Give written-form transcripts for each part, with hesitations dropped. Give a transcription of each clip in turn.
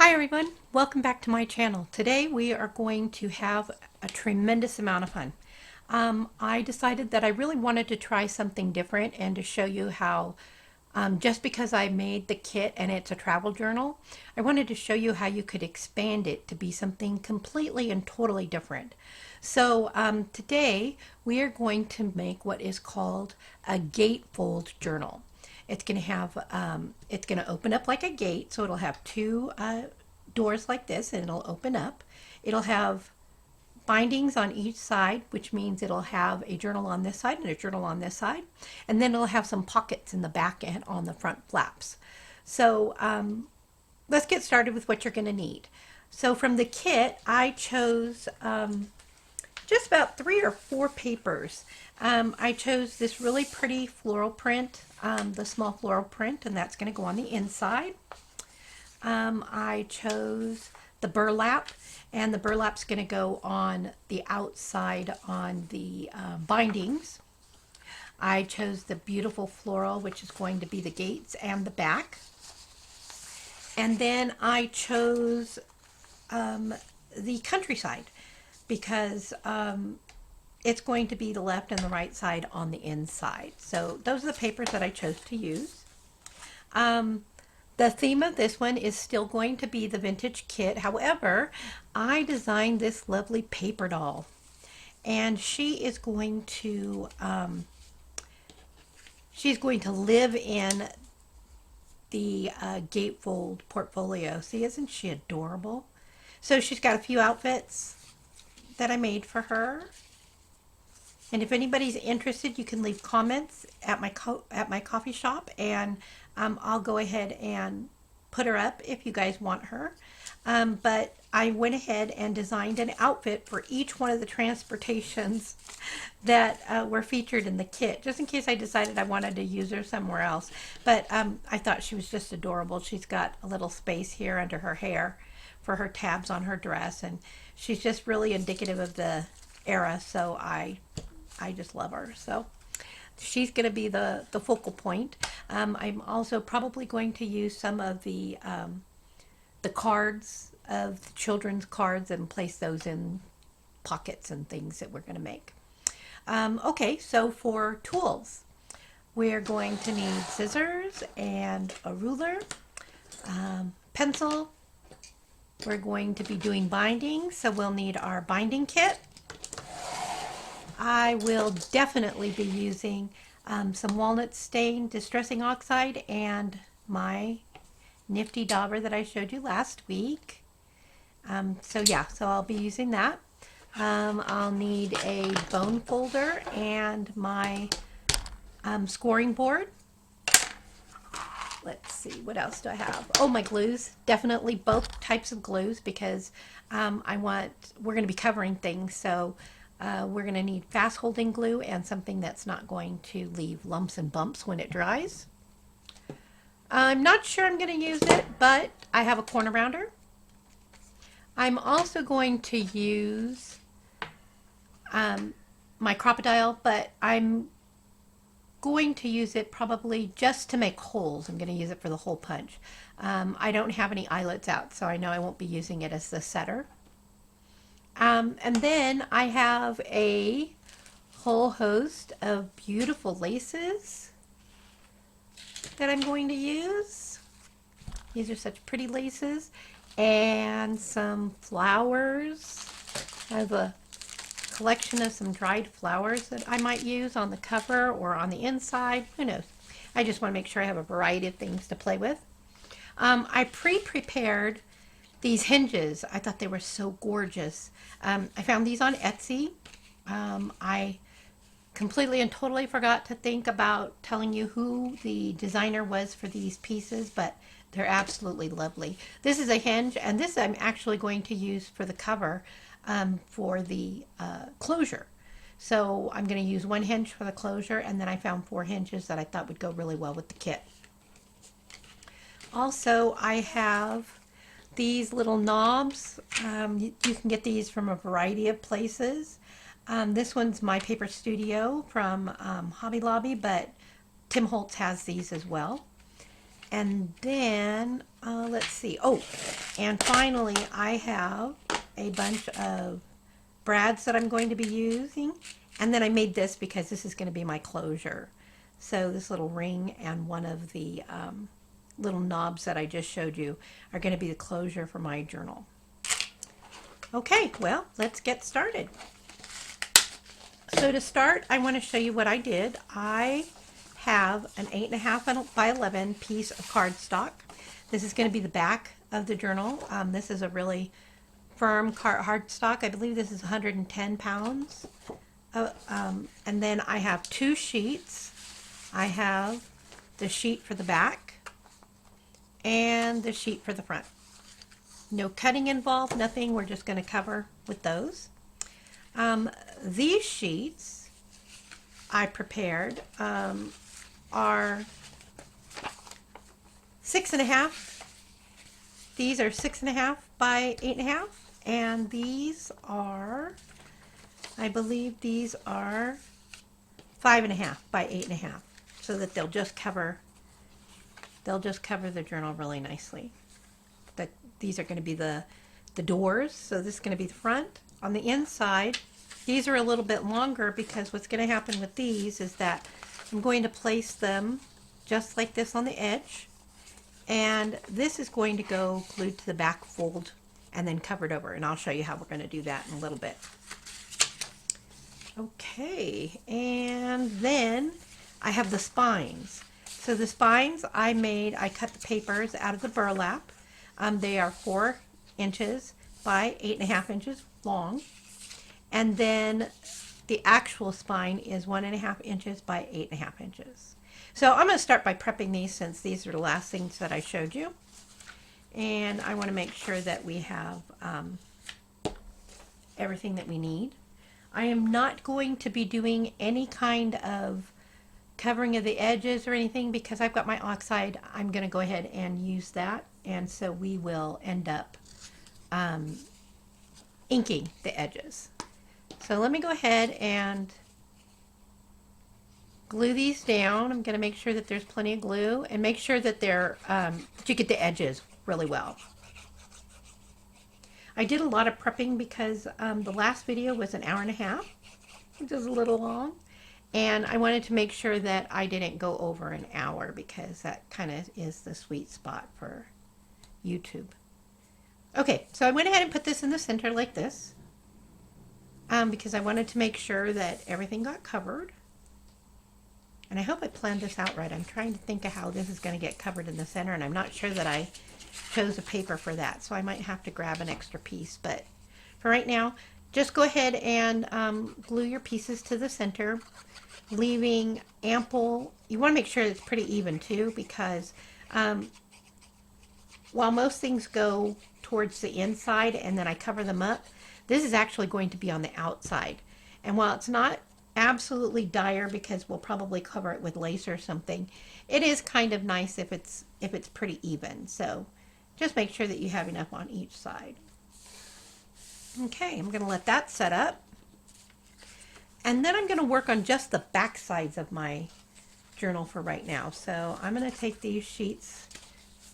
Hi everyone, welcome back to my channel. Today we are going to have a tremendous amount of fun. I decided that I really wanted to try something different and to show you how, just because I made the kit and it's a travel journal, I wanted to show you how you could expand it to be something completely and totally different. So today we are going to make what is called a gatefold journal. It's going to have, it's going to open up like a gate, so it'll have two doors like this, and it'll open up. It'll have bindings on each side, which means it'll have a journal on this side and a journal on this side, and then it'll have some pockets in the back and on the front flaps. So let's get started with what you're going to need. So from the kit, I chose just about 3 or 4 papers. I chose this really pretty floral print, the small floral print, and that's going to go on the inside. I chose the burlap, and the burlap's going to go on the outside on the bindings. I chose the beautiful floral, which is going to be the gates and the back. And then I chose the countryside because it's going to be the left and the right side on the inside. So those are the papers that I chose to use. The theme of this one is still going to be the vintage kit. However, I designed this lovely paper doll, and she's going to live in the gatefold portfolio. See, isn't she adorable? So she's got a few outfits that I made for her. And if anybody's interested, you can leave comments at my coffee shop, and I'll go ahead and put her up if you guys want her. But I went ahead and designed an outfit for each one of the transportations that were featured in the kit, just in case I decided I wanted to use her somewhere else. But I thought she was just adorable. She's got a little space here under her hair for her tabs on her dress, and she's just really indicative of the era, so I just love her. So she's going to be the focal point. I'm also probably going to use some of the cards of the children's cards and place those in pockets and things that we're going to make. Okay, so for tools, we're going to need scissors and a ruler, pencil. We're going to be doing binding, so we'll need our binding kit. I will definitely be using some walnut stain distressing oxide and my nifty dauber that I showed you last week. So I'll be using that. I'll need a bone folder and my scoring board. Let's see, what else do I have? Oh, my glues. Definitely both types of glues because we're going to be covering things, so we're going to need fast holding glue and something that's not going to leave lumps and bumps when it dries. I'm not sure I'm going to use it, but I have a corner rounder. I'm also going to use my crocodile, but I'm going to use it probably just to make holes. I'm going to use it for the hole punch. I don't have any eyelets out, so I know I won't be using it as the setter. And then I have a whole host of beautiful laces that I'm going to use. These are such pretty laces. And some flowers. I have a collection of some dried flowers that I might use on the cover or on the inside. Who knows? I just want to make sure I have a variety of things to play with. I pre-prepared these hinges. I thought they were so gorgeous. I found these on Etsy. I completely and totally forgot to think about telling you who the designer was for these pieces, but they're absolutely lovely. This is a hinge, and this I'm actually going to use for the cover for the closure. So I'm going to use 1 hinge for the closure, and then I found 4 hinges that I thought would go really well with the kit. Also, I have these little knobs. You can get these from a variety of places. This one's My Paper Studio from Hobby Lobby, but Tim Holtz has these as well. And then, let's see. Oh, and finally, I have a bunch of brads that I'm going to be using. And then I made this because this is going to be my closure. So this little ring and one of the little knobs that I just showed you are going to be the closure for my journal. Okay, well, let's get started. So to start, I want to show you what I did. I have an 8.5 by 11 piece of cardstock. This is going to be the back of the journal. This is a really firm cardstock. I believe this is 110 pounds. And then I have two sheets. I have the sheet for the back and the sheet for the front. No cutting involved, nothing. We're just going to cover with those. These sheets I prepared are 6.5. These are 6.5 by 8.5, and these are, I believe these are 5.5 by 8.5, so that they'll just cover the journal really nicely. These are going to be the doors, so this is going to be the front. On the inside, these are a little bit longer because what's going to happen with these is that I'm going to place them just like this on the edge, and this is going to go glued to the back fold and then covered over, and I'll show you how we're going to do that in a little bit. Okay, and then I have the spines. So the spines I cut the papers out of the burlap. They are 4 inches by 8.5 inches long. And then the actual spine is 1.5 inches by 8.5 inches. So I'm going to start by prepping these since these are the last things that I showed you. And I want to make sure that we have everything that we need. I am not going to be doing any kind of covering of the edges or anything because I've got my oxide. I'm going to go ahead and use that, and so we will end up inking the edges. So let me go ahead and glue these down. I'm going to make sure that there's plenty of glue and make sure that they're that you get the edges really well. I did a lot of prepping because the last video was an hour and a half, which is a little long. And I wanted to make sure that I didn't go over an hour because that kind of is the sweet spot for YouTube. Okay, so I went ahead and put this in the center like this because I wanted to make sure that everything got covered. And I hope I planned this out right. I'm trying to think of how this is going to get covered in the center, and I'm not sure that I chose a paper for that, so I might have to grab an extra piece. But for right now, just go ahead and glue your pieces to the center, leaving ample. You want to make sure it's pretty even too, because while most things go towards the inside and then I cover them up, this is actually going to be on the outside. And while it's not absolutely dire because we'll probably cover it with lace or something, it is kind of nice if it's pretty even. So just make sure that you have enough on each side. Okay, I'm going to let that set up. And then I'm going to work on just the back sides of my journal for right now. So I'm going to take these sheets,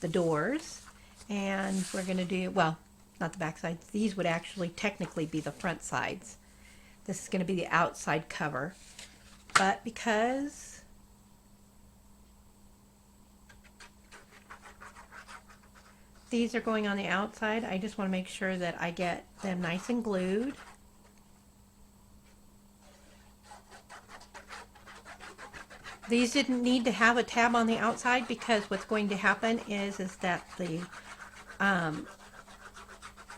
the doors, and we're going to do, well, not the back sides. These would actually technically be the front sides. This is going to be the outside cover. But because these are going on the outside, I just want to make sure that I get them nice and glued. These didn't need to have a tab on the outside because what's going to happen is that the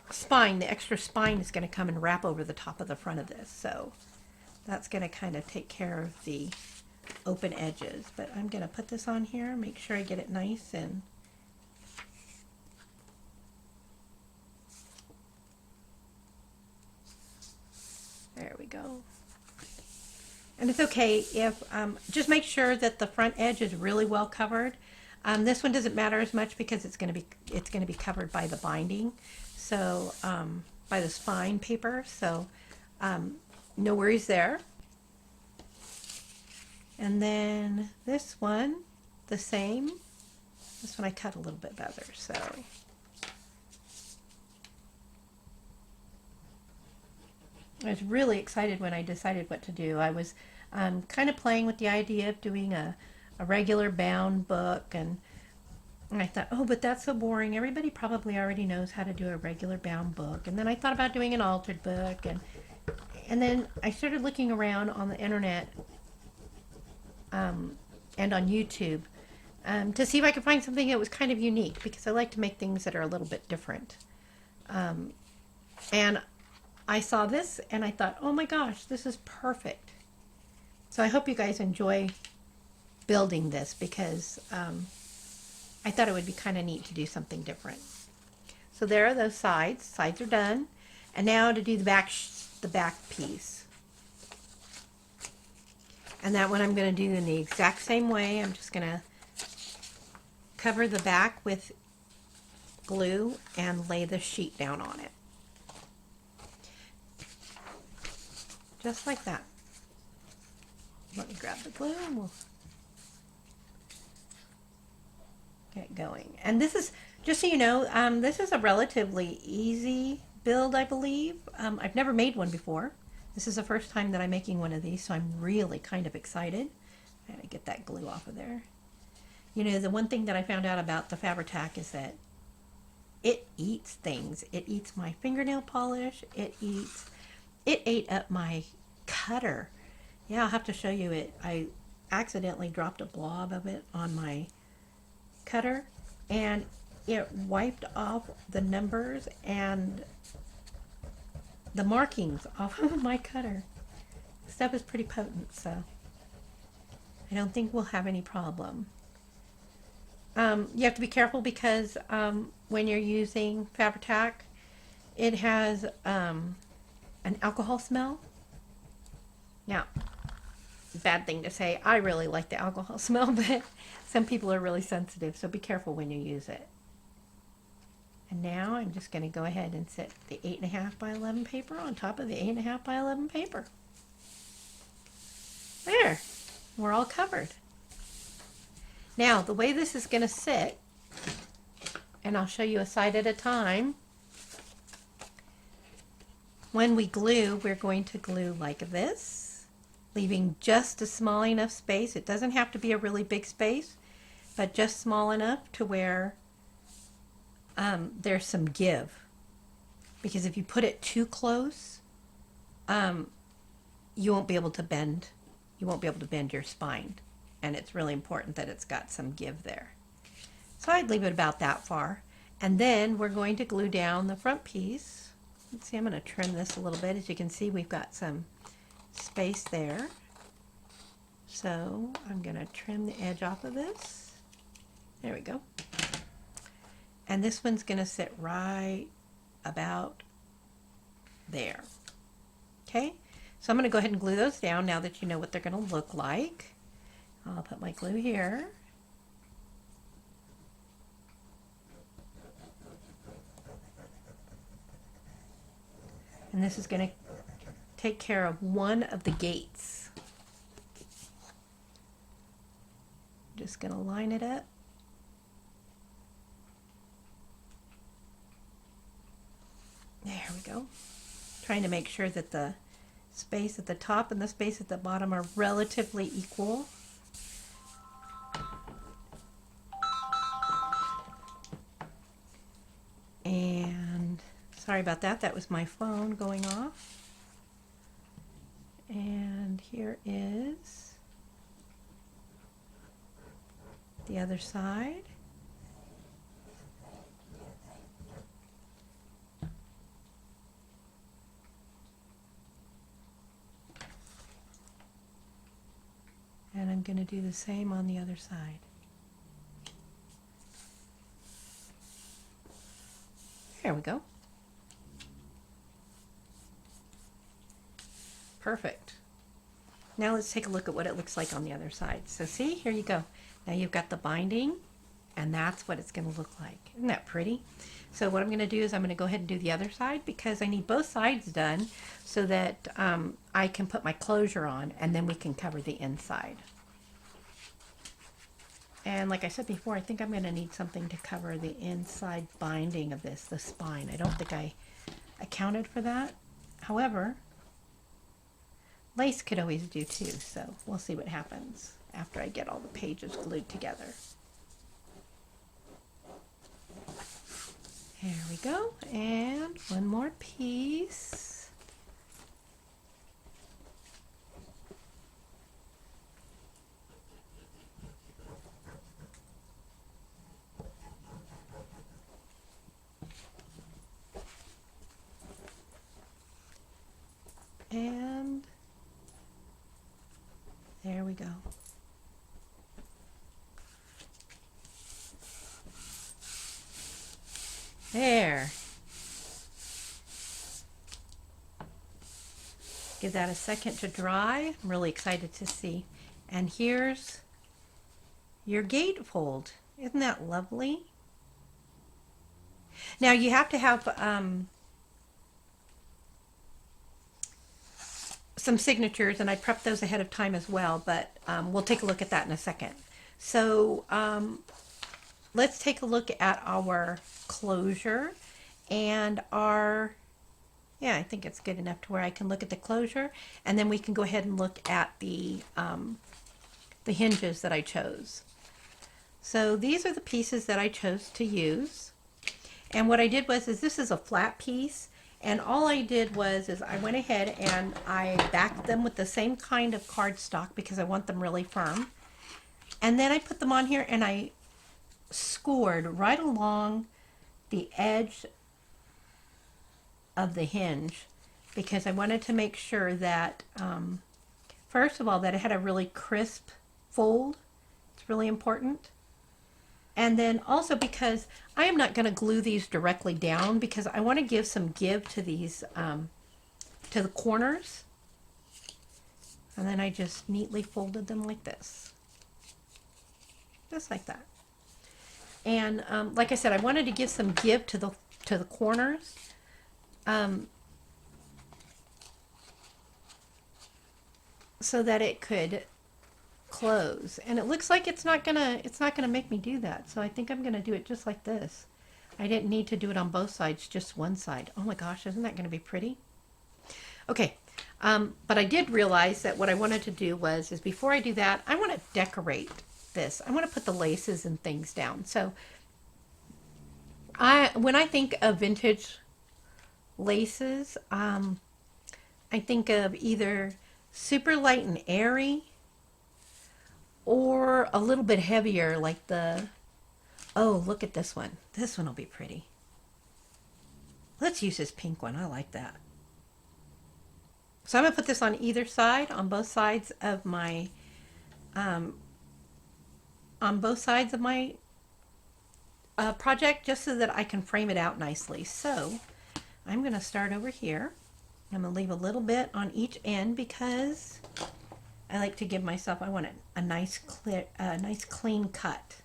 spine, the extra spine, is going to come and wrap over the top of the front of this. So that's going to kind of take care of the open edges. But I'm going to put this on here, make sure I get it nice and there we go. And it's okay if, just make sure that the front edge is really well covered. This one doesn't matter as much because it's going to be covered by the binding, so by the spine paper. So no worries there. And then this one, the same. This one I cut a little bit better, so. I was really excited when I decided what to do. I was kind of playing with the idea of doing a regular bound book, and I thought, oh, but that's so boring. Everybody probably already knows how to do a regular bound book. And then I thought about doing an altered book, and then I started looking around on the internet and on YouTube to see if I could find something that was kind of unique, because I like to make things that are a little bit different. And I saw this and I thought, oh my gosh, this is perfect. So I hope you guys enjoy building this, because I thought it would be kind of neat to do something different. So there are those sides. Sides are done. And now to do the back piece. And that one I'm going to do in the exact same way. I'm just going to cover the back with glue and lay the sheet down on it. Just like that. Let me grab the glue and we'll get going. And this is, just so you know, this is a relatively easy build, I believe. I've never made one before. This is the first time that I'm making one of these, so I'm really kind of excited. I gotta get that glue off of there. You know, the one thing that I found out about the Fabri-Tac is that it eats things. It eats my fingernail polish. It ate up my cutter. Yeah, I'll have to show you it. I accidentally dropped a blob of it on my cutter, and it wiped off the numbers and the markings off of my cutter. Stuff is pretty potent, so I don't think we'll have any problem. You have to be careful because when you're using Fabri-Tac, it has an alcohol smell. Now, bad thing to say, I really like the alcohol smell, but some people are really sensitive, so be careful when you use it. And now I'm just going to go ahead and set the 8.5 by 11 paper on top of the 8.5 by 11 paper. There, we're all covered. Now, the way this is going to sit, and I'll show you a side at a time. When we glue, we're going to glue like this, leaving just a small enough space. It doesn't have to be a really big space, but just small enough to where there's some give. Because if you put it too close, you won't be able to bend. You won't be able to bend your spine. And it's really important that it's got some give there. So I'd leave it about that far. And then we're going to glue down the front piece. Let's see, I'm going to trim this a little bit. As you can see, we've got some space there. So I'm going to trim the edge off of this. There we go. And this one's going to sit right about there. Okay, so I'm going to go ahead and glue those down now that you know what they're going to look like. I'll put my glue here. And this is going to take care of one of the gates. Just going to line it up. There we go. Trying to make sure that the space at the top and the space at the bottom are relatively equal. And sorry about that, that was my phone going off. And here is the other side. And I'm going to do the same on the other side. There we go. Perfect. Now let's take a look at what it looks like on the other side. So see, here you go. Now you've got the binding, and that's what it's going to look like. Isn't that pretty? So what I'm going to do is I'm going to go ahead and do the other side, because I need both sides done so that I can put my closure on, and then we can cover the inside. And like I said before, I think I'm going to need something to cover the inside binding of this, the spine. I don't think I accounted for that. However, lace could always do too, so we'll see what happens after I get all the pages glued together. There we go, and one more piece. And there we go. There. Give that a second to dry. I'm really excited to see. And here's your gatefold. Isn't that lovely? Now you have to have some signatures, and I prepped those ahead of time as well, but we'll take a look at that in a second. So let's take a look at our closure and our, yeah, I think it's good enough to where I can look at the closure, and then we can go ahead and look at the hinges that I chose. So these are the pieces that I chose to use. And what I did was, this is a flat piece, and all I did was I went ahead and I backed them with the same kind of cardstock because I want them really firm. And then I put them on here and I scored right along the edge of the hinge because I wanted to make sure that, first of all, that it had a really crisp fold. It's really important. And then also because I am not going to glue these directly down because I want to give some give to these, to the corners. And then I just neatly folded them like this. Just like that. And like I said, I wanted to give some give to the corners. So that it could close, and it looks like it's not gonna make me do that, so I think I'm gonna do it just like this. I didn't need to do it on both sides, just one side. Oh my gosh, isn't that gonna be pretty? Okay, but I did realize that what I wanted to do is before I do that, I want to decorate this. I want to put the laces and things down. So when I think of vintage laces, I think of either super light and airy, or a little bit heavier, like the, oh, look at this one. This one will be pretty. Let's use this pink one. I like that. So I'm going to put this on either side, on both sides of my, project, just so that I can frame it out nicely. So I'm going to start over here. I'm going to leave a little bit on each end because I like to give myself, I want a nice clean cut.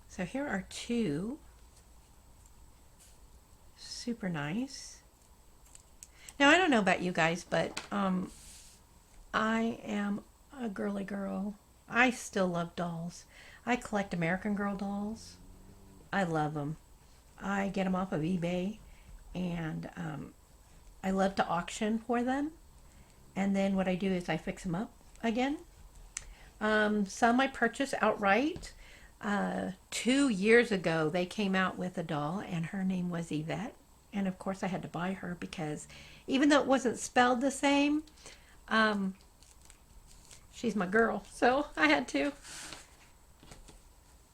So here are two. Super nice. Now I don't know about you guys, but I am a girly girl. I still love dolls. I collect American Girl dolls. I love them. I get them off of eBay, and I love to auction for them. And then what I do is I fix them up again. Some I purchase outright. 2 years ago, they came out with a doll, and her name was Yvette. And of course, I had to buy her because even though it wasn't spelled the same, she's my girl, so I had to.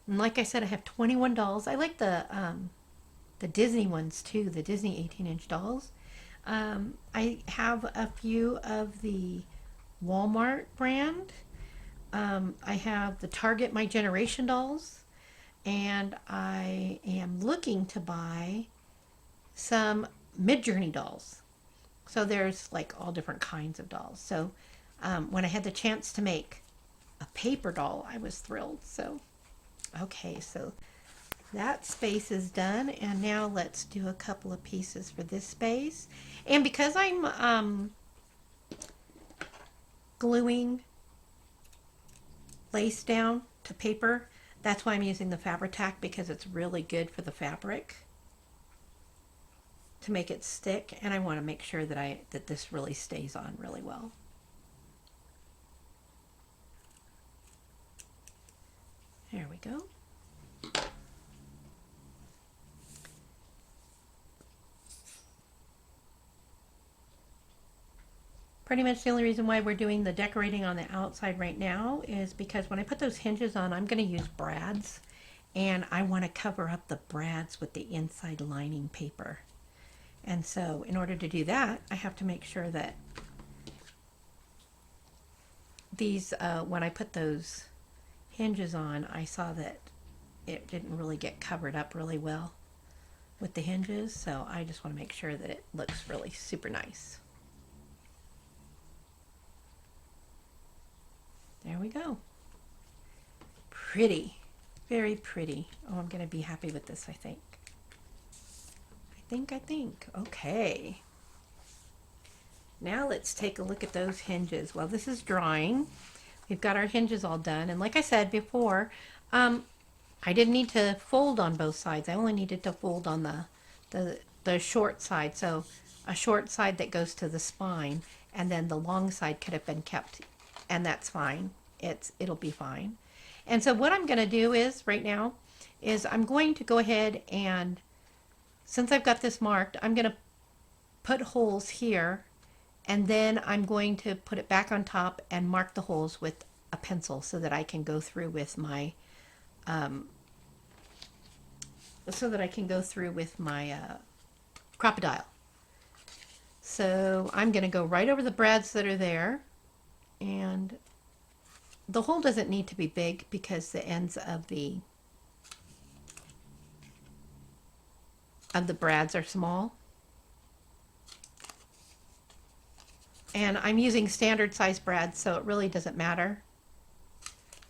And like I said, I have 21 dolls. I like the Disney ones too, the Disney 18-inch dolls. I have a few of the Walmart brand. I have the Target My Generation dolls, and I am looking to buy some Midjourney dolls. So there's like all different kinds of dolls. So when I had the chance to make a paper doll, I was thrilled. So okay, so that space is done, and now let's do a couple of pieces for this space. And because I'm gluing lace down to paper. That's why I'm using the Fabri-Tac, because it's really good for the fabric to make it stick, and I want to make sure that this really stays on really well. There we go. Pretty much the only reason why we're doing the decorating on the outside right now is because when I put those hinges on, I'm going to use brads, and I want to cover up the brads with the inside lining paper. And so in order to do that, I have to make sure that these, when I put those hinges on, I saw that it didn't really get covered up really well with the hinges, so I just want to make sure that it looks really super nice. There we go. Pretty. Very pretty. Oh, I'm going to be happy with this, I think. I think. Okay. Now let's take a look at those hinges. Well, this is drying. We've got our hinges all done. And like I said before, I didn't need to fold on both sides. I only needed to fold on the short side. So a short side that goes to the spine, and then the long side could have been kept, and that's fine. It'll be fine. And so what I'm going to do is right now is I'm going to go ahead, and since I've got this marked, I'm going to put holes here, and then I'm going to put it back on top and mark the holes with a pencil so that I can go through with my crocodile. So I'm going to go right over the brads that are there, and the hole doesn't need to be big because the ends of the brads are small. And I'm using standard size brads, so it really doesn't matter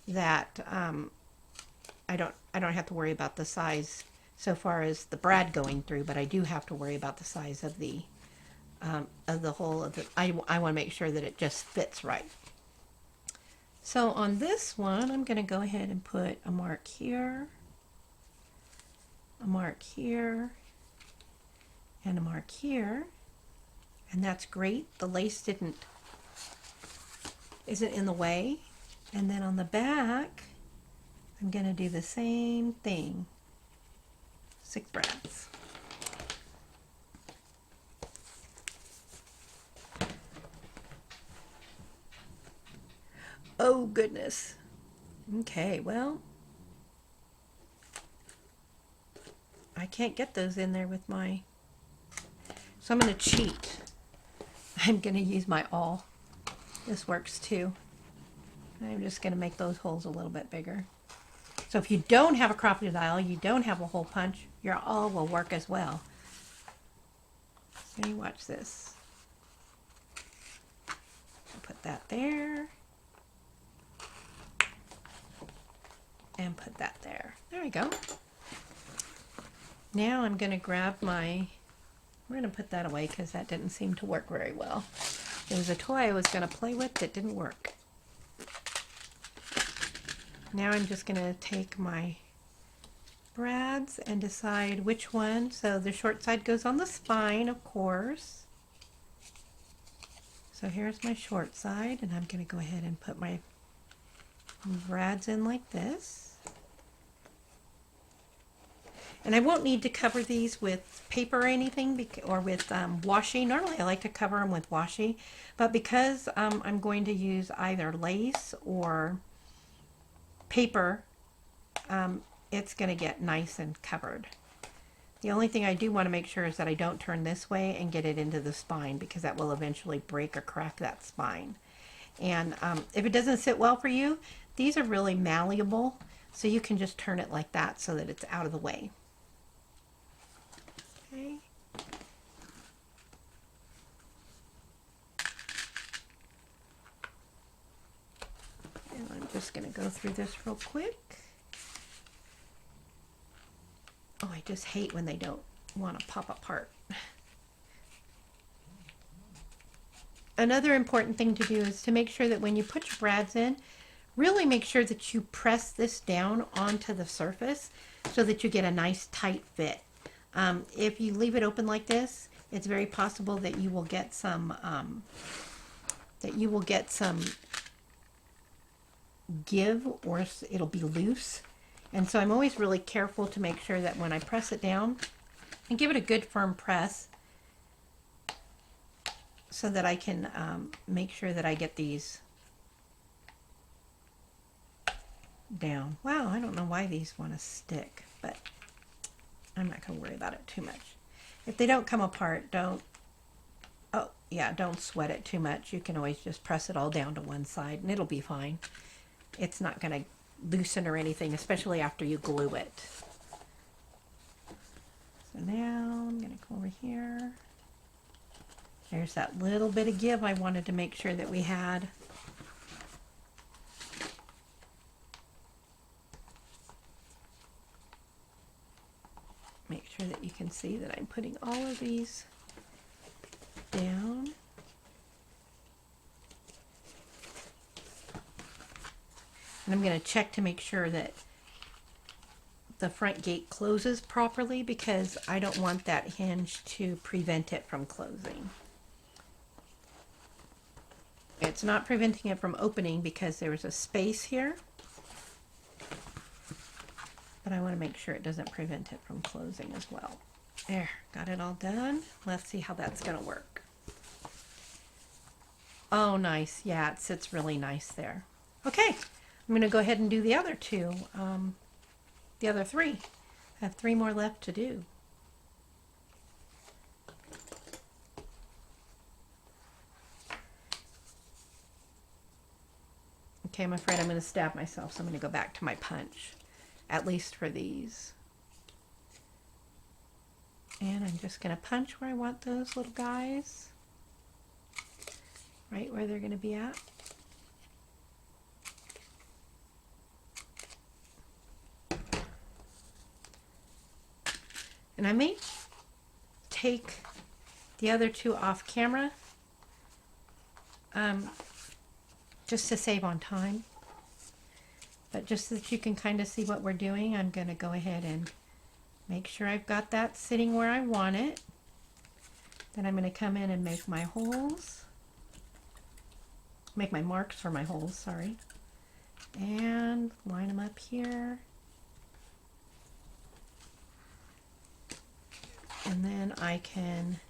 that I don't have to worry about the size so far as the brad going through, but I do have to worry about the size of the hole of the. I want to make sure that it just fits right. So on this one, I'm going to go ahead and put a mark here, a mark here, and a mark here. And that's great. The lace isn't in the way. And then on the back, I'm going to do the same thing. 6 brads. Oh goodness. Okay, well, I can't get those in there with my, so I'm going to cheat. I'm going to use my awl. This works too. I'm just going to make those holes a little bit bigger. So if you don't have a crocodile, you don't have a hole punch, your awl will work as well. So you watch this. I'll put that there. And put that there. There we go. Now I'm going to grab my, we're going to put that away because that didn't seem to work very well. It was a toy I was going to play with that didn't work. Now I'm just going to take my brads and decide which one. So the short side goes on the spine, of course. So here's my short side, and I'm going to go ahead and put my brads in like this. And I won't need to cover these with paper or anything, or with washi. Normally I like to cover them with washi, but because I'm going to use either lace or paper, it's going to get nice and covered. The only thing I do want to make sure is that I don't turn this way and get it into the spine, because that will eventually break or crack that spine. And if it doesn't sit well for you, these are really malleable, so you can just turn it like that so that it's out of the way. Okay. And I'm just going to go through this real quick. Oh, I just hate when they don't want to pop apart. Another important thing to do is to make sure that when you put your brads in, really make sure that you press this down onto the surface so that you get a nice tight fit. If you leave it open like this, it's very possible that you will get some give, or it'll be loose. And so I'm always really careful to make sure that when I press it down and give it a good firm press so that I can make sure that I get these down. Wow, I don't know why these want to stick, but I'm not going to worry about it too much. If they don't come apart, don't sweat it too much. You can always just press it all down to one side and it'll be fine. It's not going to loosen or anything, especially after you glue it. So now I'm going to go over here. There's that little bit of give I wanted to make sure that we had. Make sure that you can see that I'm putting all of these down. And I'm going to check to make sure that the front gate closes properly, because I don't want that hinge to prevent it from closing. It's not preventing it from opening because there's a space here, but I want to make sure it doesn't prevent it from closing as well. There, got it all done. Let's see how that's going to work. Oh, nice. Yeah, it sits really nice there. Okay, I'm going to go ahead and do the other two, the other three. I have 3 more left to do. Okay, I'm afraid I'm going to stab myself, so I'm going to go back to my punch, at least for these. And I'm just going to punch where I want those little guys, right where they're going to be at. And I may take the other 2 off camera, just to save on time. But just so that you can kind of see what we're doing, I'm going to go ahead and make sure I've got that sitting where I want it. Then I'm going to come in and make my holes. Make my marks for my holes, sorry. And line them up here. And then I can,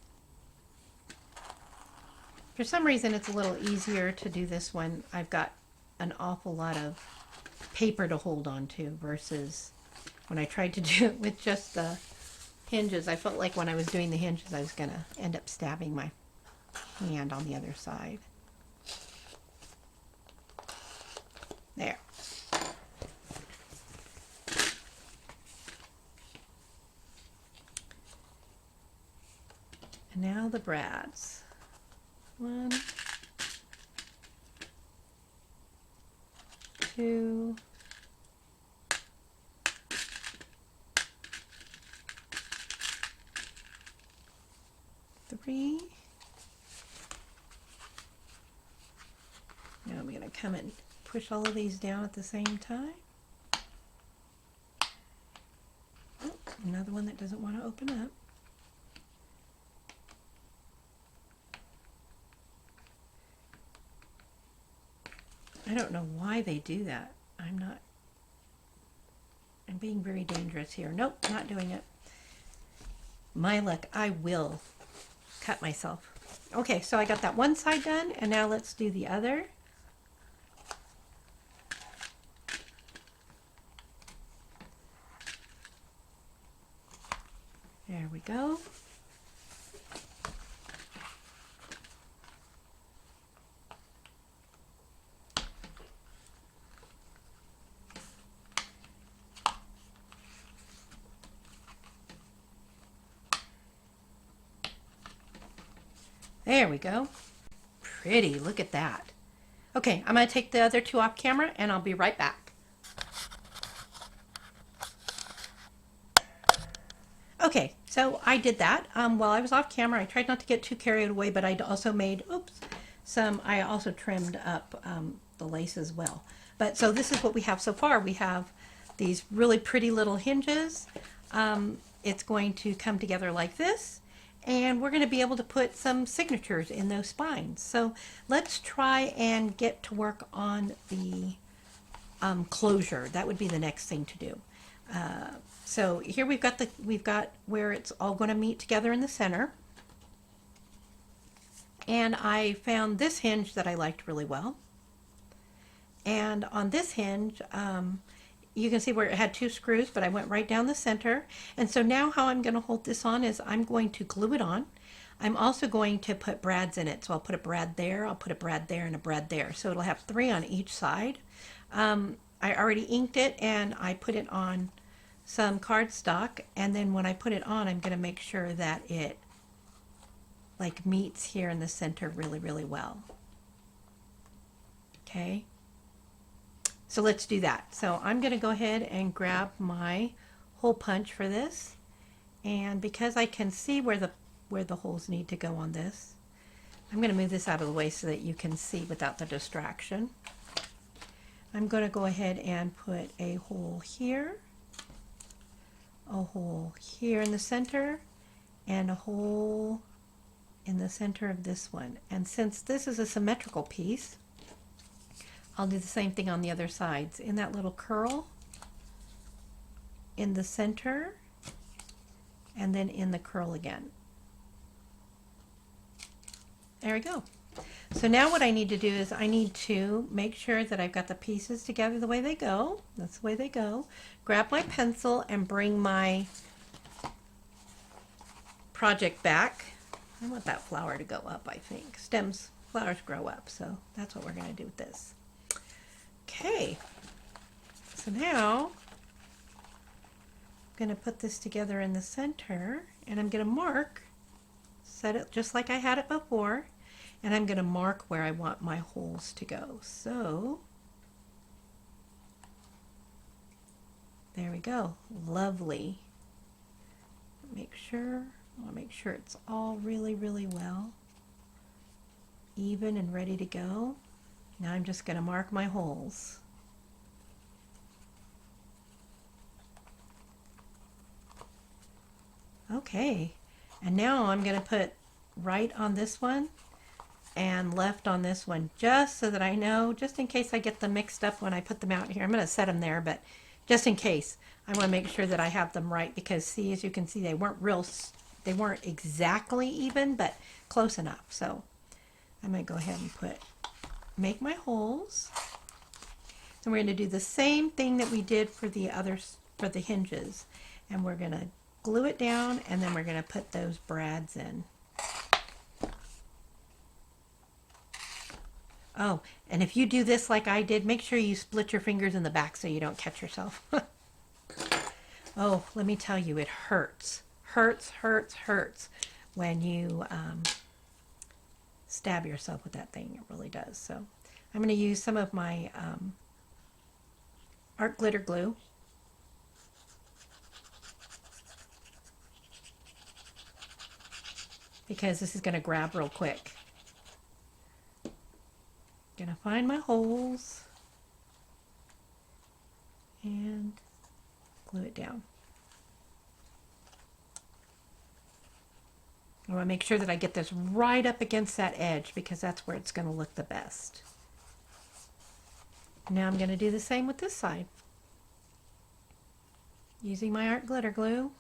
for some reason it's a little easier to do this when I've got an awful lot of paper to hold on to versus when I tried to do it with just the hinges. I felt like when I was doing the hinges I was going to end up stabbing my hand on the other side. There. And now the brads. 1, 2, 3. Now I'm going to come and push all of these down at the same time. Oh, another one that doesn't want to open up. I don't know why they do that. I'm being very dangerous here. Nope, not doing it. My luck, I will cut myself. Okay, so I got that one side done, and now let's do the other. There we go. There we go. Pretty, look at that. Okay, I'm going to take the other 2 off camera and I'll be right back. Okay, so I did that while I was off camera. I tried not to get too carried away, but I also made, I also trimmed up the laces well. But so this is what we have so far. We have these really pretty little hinges. It's going to come together like this, and we're going to be able to put some signatures in those spines. So let's try and get to work on the closure. That would be the next thing to do. So here we've got where it's all going to meet together in the center. And I found this hinge that I liked really well. And on this hinge, you can see where it had 2 screws, but I went right down the center. And so now how I'm going to hold this on is I'm going to glue it on. I'm also going to put brads in it. So I'll put a brad there, I'll put a brad there, and a brad there. So it'll have 3 on each side. I already inked it and I put it on some cardstock. And then when I put it on, I'm going to make sure that it like meets here in the center really, really well. Okay. So let's do that. So I'm going to go ahead and grab my hole punch for this. And because I can see where the holes need to go on this, I'm going to move this out of the way so that you can see without the distraction. I'm going to go ahead and put a hole here, a hole here in the center, and a hole in the center of this one. And since this is a symmetrical piece, I'll do the same thing on the other sides. In that little curl, in the center, and then in the curl again. There we go. So now what I need to do is I need to make sure that I've got the pieces together the way they go. That's the way they go. Grab my pencil and bring my project back. I want that flower to go up, I think. Flowers grow up, so that's what we're going to do with this. Okay, so now I'm going to put this together in the center, and I'm going to mark, set it just like I had it before, and I'm going to mark where I want my holes to go. So there we go. Lovely. I want to make sure it's all really, really well even and ready to go. Now I'm just going to mark my holes. Okay, and now I'm going to put right on this one and left on this one, just so that I know, just in case I get them mixed up when I put them out here. I'm going to set them there, but just in case, I want to make sure that I have them right, because see, as you can see, they weren't exactly even, but close enough. So I'm going to go ahead and make my holes. And we're going to do the same thing that we did for the hinges, and we're going to glue it down, and then we're going to put those brads in. Oh, and if you do this like I did, make sure you split your fingers in the back so you don't catch yourself. Oh, let me tell you, it hurts. Hurts when you stab yourself with that thing. It really does. So I'm going to use some of my art glitter glue. Because this is going to grab real quick. Gonna find my holes and glue it down. I want to make sure that I get this right up against that edge, because that's where it's going to look the best. Now I'm going to do the same with this side. Using my art glitter glue.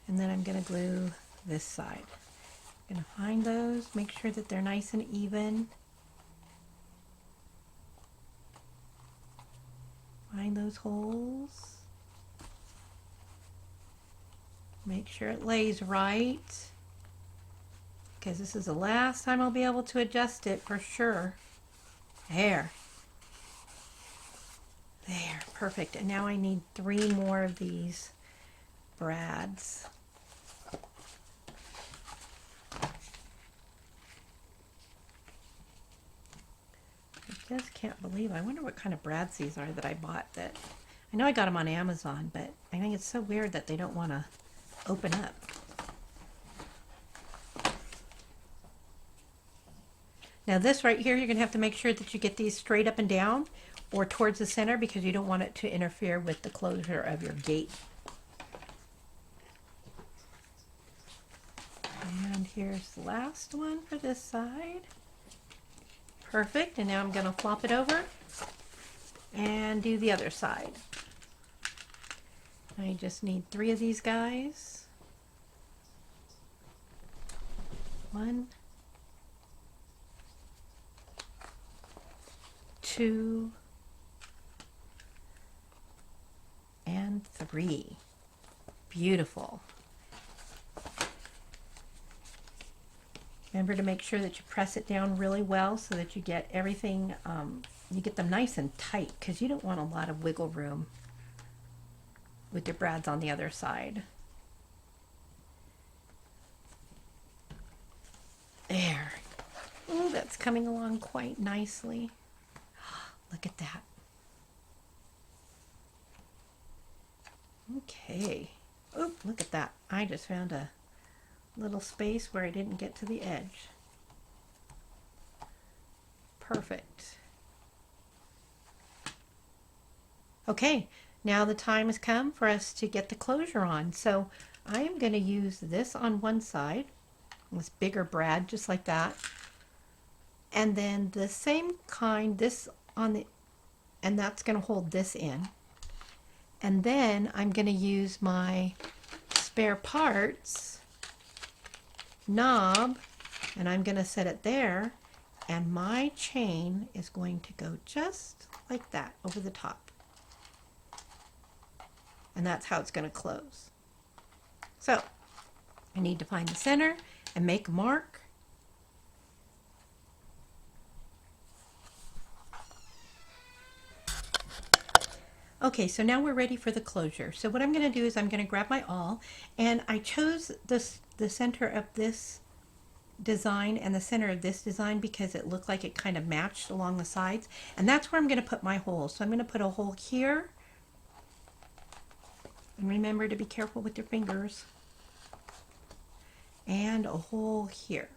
And then I'm going to glue this side. I'm going to find those, make sure that they're nice and even. Find those holes. Make sure it lays right, because this is the last time I'll be able to adjust it for sure. There. There, perfect. And now I need 3 more of these brads. Just can't believe. I wonder what kind of brads these are that I bought. That I know I got them on Amazon, but I think it's so weird that they don't want to open up. Now this right here, you're going to have to make sure that you get these straight up and down or towards the center because you don't want it to interfere with the closure of your gate. And here's the last one for this side. Perfect. And now I'm going to flop it over and do the other side. I just need 3 of these guys. 1, 2, and 3. Beautiful. Remember to make sure that you press it down really well so that you get everything, you get them nice and tight because you don't want a lot of wiggle room with your brads on the other side. There. Oh, that's coming along quite nicely. Look at that. Okay. Oh, look at that. I just found a little space where I didn't get to the edge. Perfect. Okay, now the time has come for us to get the closure on. So I am going to use this on one side, this bigger brad, just like that. And then the same kind, this on the, and that's going to hold this in. And then I'm going to use my spare parts knob, and I'm going to set it there, and my chain is going to go just like that over the top. And that's how it's going to close. So I need to find the center and make a mark. Okay, so now we're ready for the closure. So what I'm going to do is I'm going to grab my awl, and I chose the center of this design and the center of this design because it looked like it kind of matched along the sides, and that's where I'm going to put my hole. So I'm going to put a hole here, and remember to be careful with your fingers, and a hole here.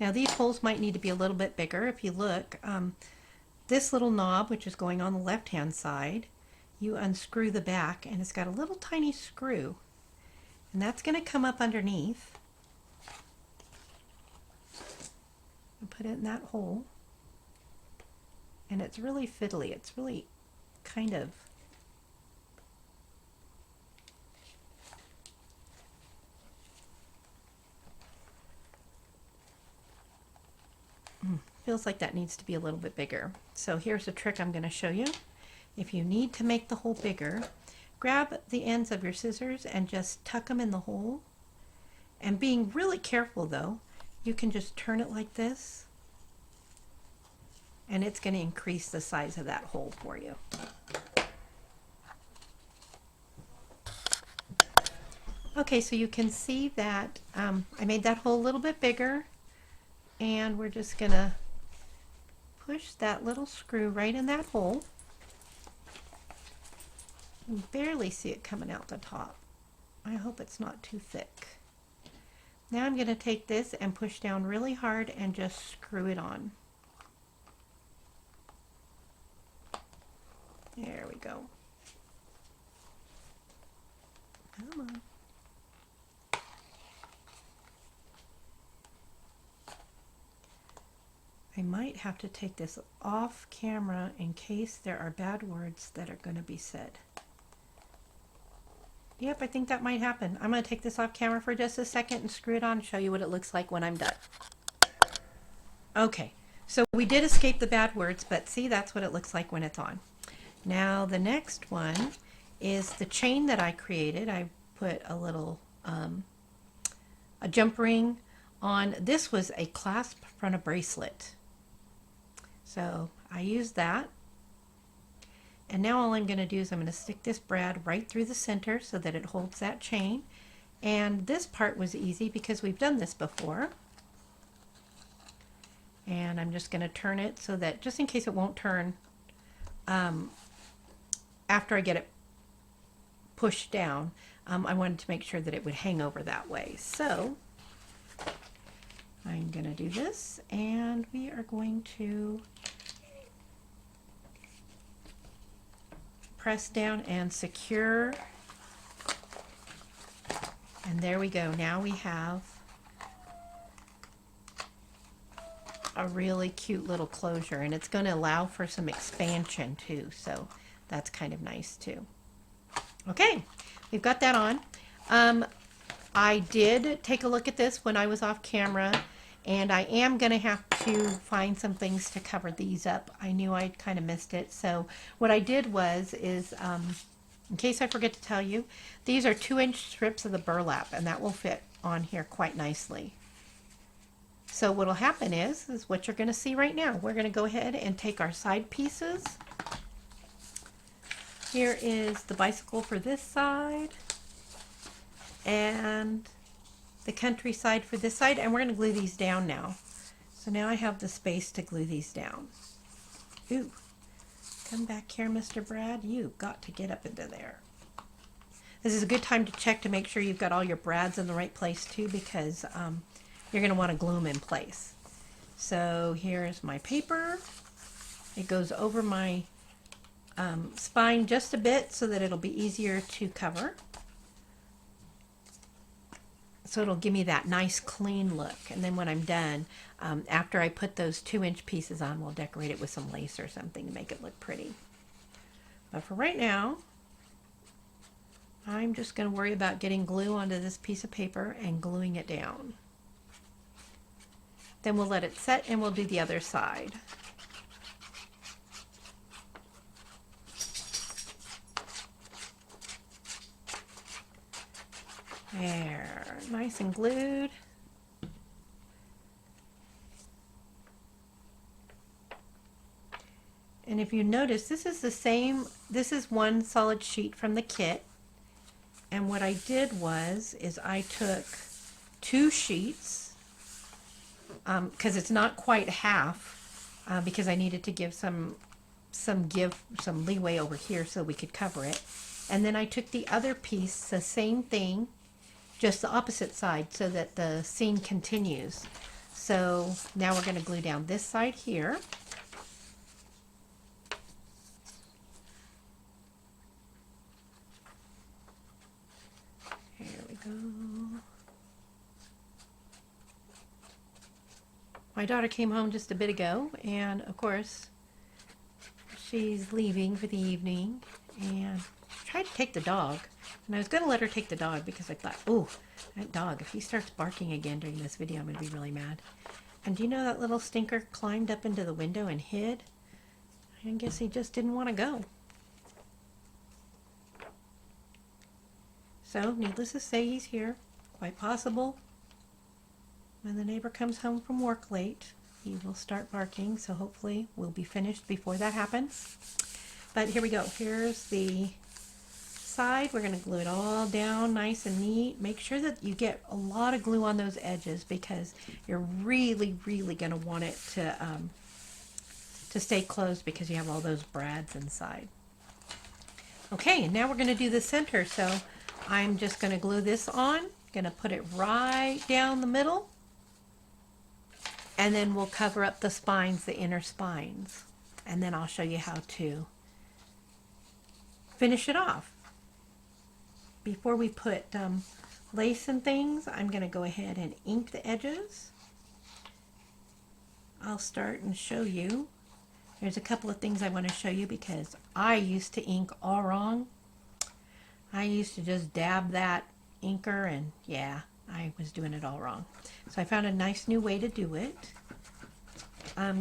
Now these holes might need to be a little bit bigger. If you look, this little knob, which is going on the left hand side, you unscrew the back and it's got a little tiny screw, and that's going to come up underneath and put it in that hole. And it's really fiddly. It's really kind of feels like that needs to be a little bit bigger. So here's a trick I'm going to show you. If you need to make the hole bigger, grab the ends of your scissors and just tuck them in the hole. And being really careful though, you can just turn it like this, and it's going to increase the size of that hole for you. Okay, so you can see that I made that hole a little bit bigger, and we're just going to push that little screw right in that hole. You can barely see it coming out the top. I hope it's not too thick. Now I'm going to take this and push down really hard and just screw it on. There we go. Come on. I might have to take this off camera in case there are bad words that are going to be said. Yep, I think that might happen. I'm going to take this off camera for just a second and screw it on and show you what it looks like when I'm done. Okay, so we did escape the bad words, but see, that's what it looks like when it's on. Now the next one is the chain that I created. I put a little a jump ring on. This was a clasp from a bracelet. So I used that. And now all I'm going to do is I'm going to stick this brad right through the center so that it holds that chain. And this part was easy because we've done this before. And I'm just going to turn it so that just in case it won't turn after I get it pushed down, I wanted to make sure that it would hang over that way. So I'm going to do this, and we are going to press down and secure. And there we go. Now we have a really cute little closure, and it's going to allow for some expansion too, so that's kind of nice too. Okay, we've got that on. I did take a look at this when I was off camera, and I am going to have to find some things to cover these up. I knew I'd kind of missed it, so what I did is in case I forget to tell you, these are 2-inch strips of the burlap, and that will fit on here quite nicely. So what will happen is what you're going to see right now. We're going to go ahead and take our side pieces. Here is the bicycle for this side and the countryside for this side, and we're going to glue these down now. So now I have the space to glue these down. Ooh, come back here, Mr. Brad. You've got to get up into there. This is a good time to check to make sure you've got all your brads in the right place too, because you're going to want to glue them in place. So here's my paper. It goes over my spine just a bit so that it'll be easier to cover. So it'll give me that nice clean look. And then when I'm done, after I put those 2-inch pieces on, we'll decorate it with some lace or something to make it look pretty. But for right now, I'm just going to worry about getting glue onto this piece of paper and gluing it down. Then we'll let it set and we'll do the other side. There, nice and glued. And if you notice, this is the same, this is one solid sheet from the kit. And what I did is I took 2 sheets, because it's not quite half, because I needed to give some leeway over here so we could cover it. And then I took the other piece, the same thing, just the opposite side, so that the scene continues. So now we're going to glue down this side here. Here we go. My daughter came home just a bit ago, and of course she's leaving for the evening, and tried to take the dog, and I was going to let her take the dog because I thought, oh, that dog, if he starts barking again during this video, I'm going to be really mad. And do you know that little stinker climbed up into the window and hid? I guess he just didn't want to go. So needless to say, he's here. Quite possible when the neighbor comes home from work late, he will start barking, so hopefully we'll be finished before that happens. But here we go. Here's the side. We're going to glue it all down nice and neat. Make sure that you get a lot of glue on those edges, because you're really going to want it to stay closed, because you have all those brads inside. Okay, and now we're going to do the center. So I'm just going to glue this on. Going to put it right down the middle, and then we'll cover up the spines, the inner spines, and then I'll show you how to finish it off. Before we put lace and things, I'm going to go ahead and ink the edges. I'll start and show you. There's a couple of things I want to show you, because I used to ink all wrong. I used to just dab that inker, and yeah, I was doing it all wrong. So I found a nice new way to do it.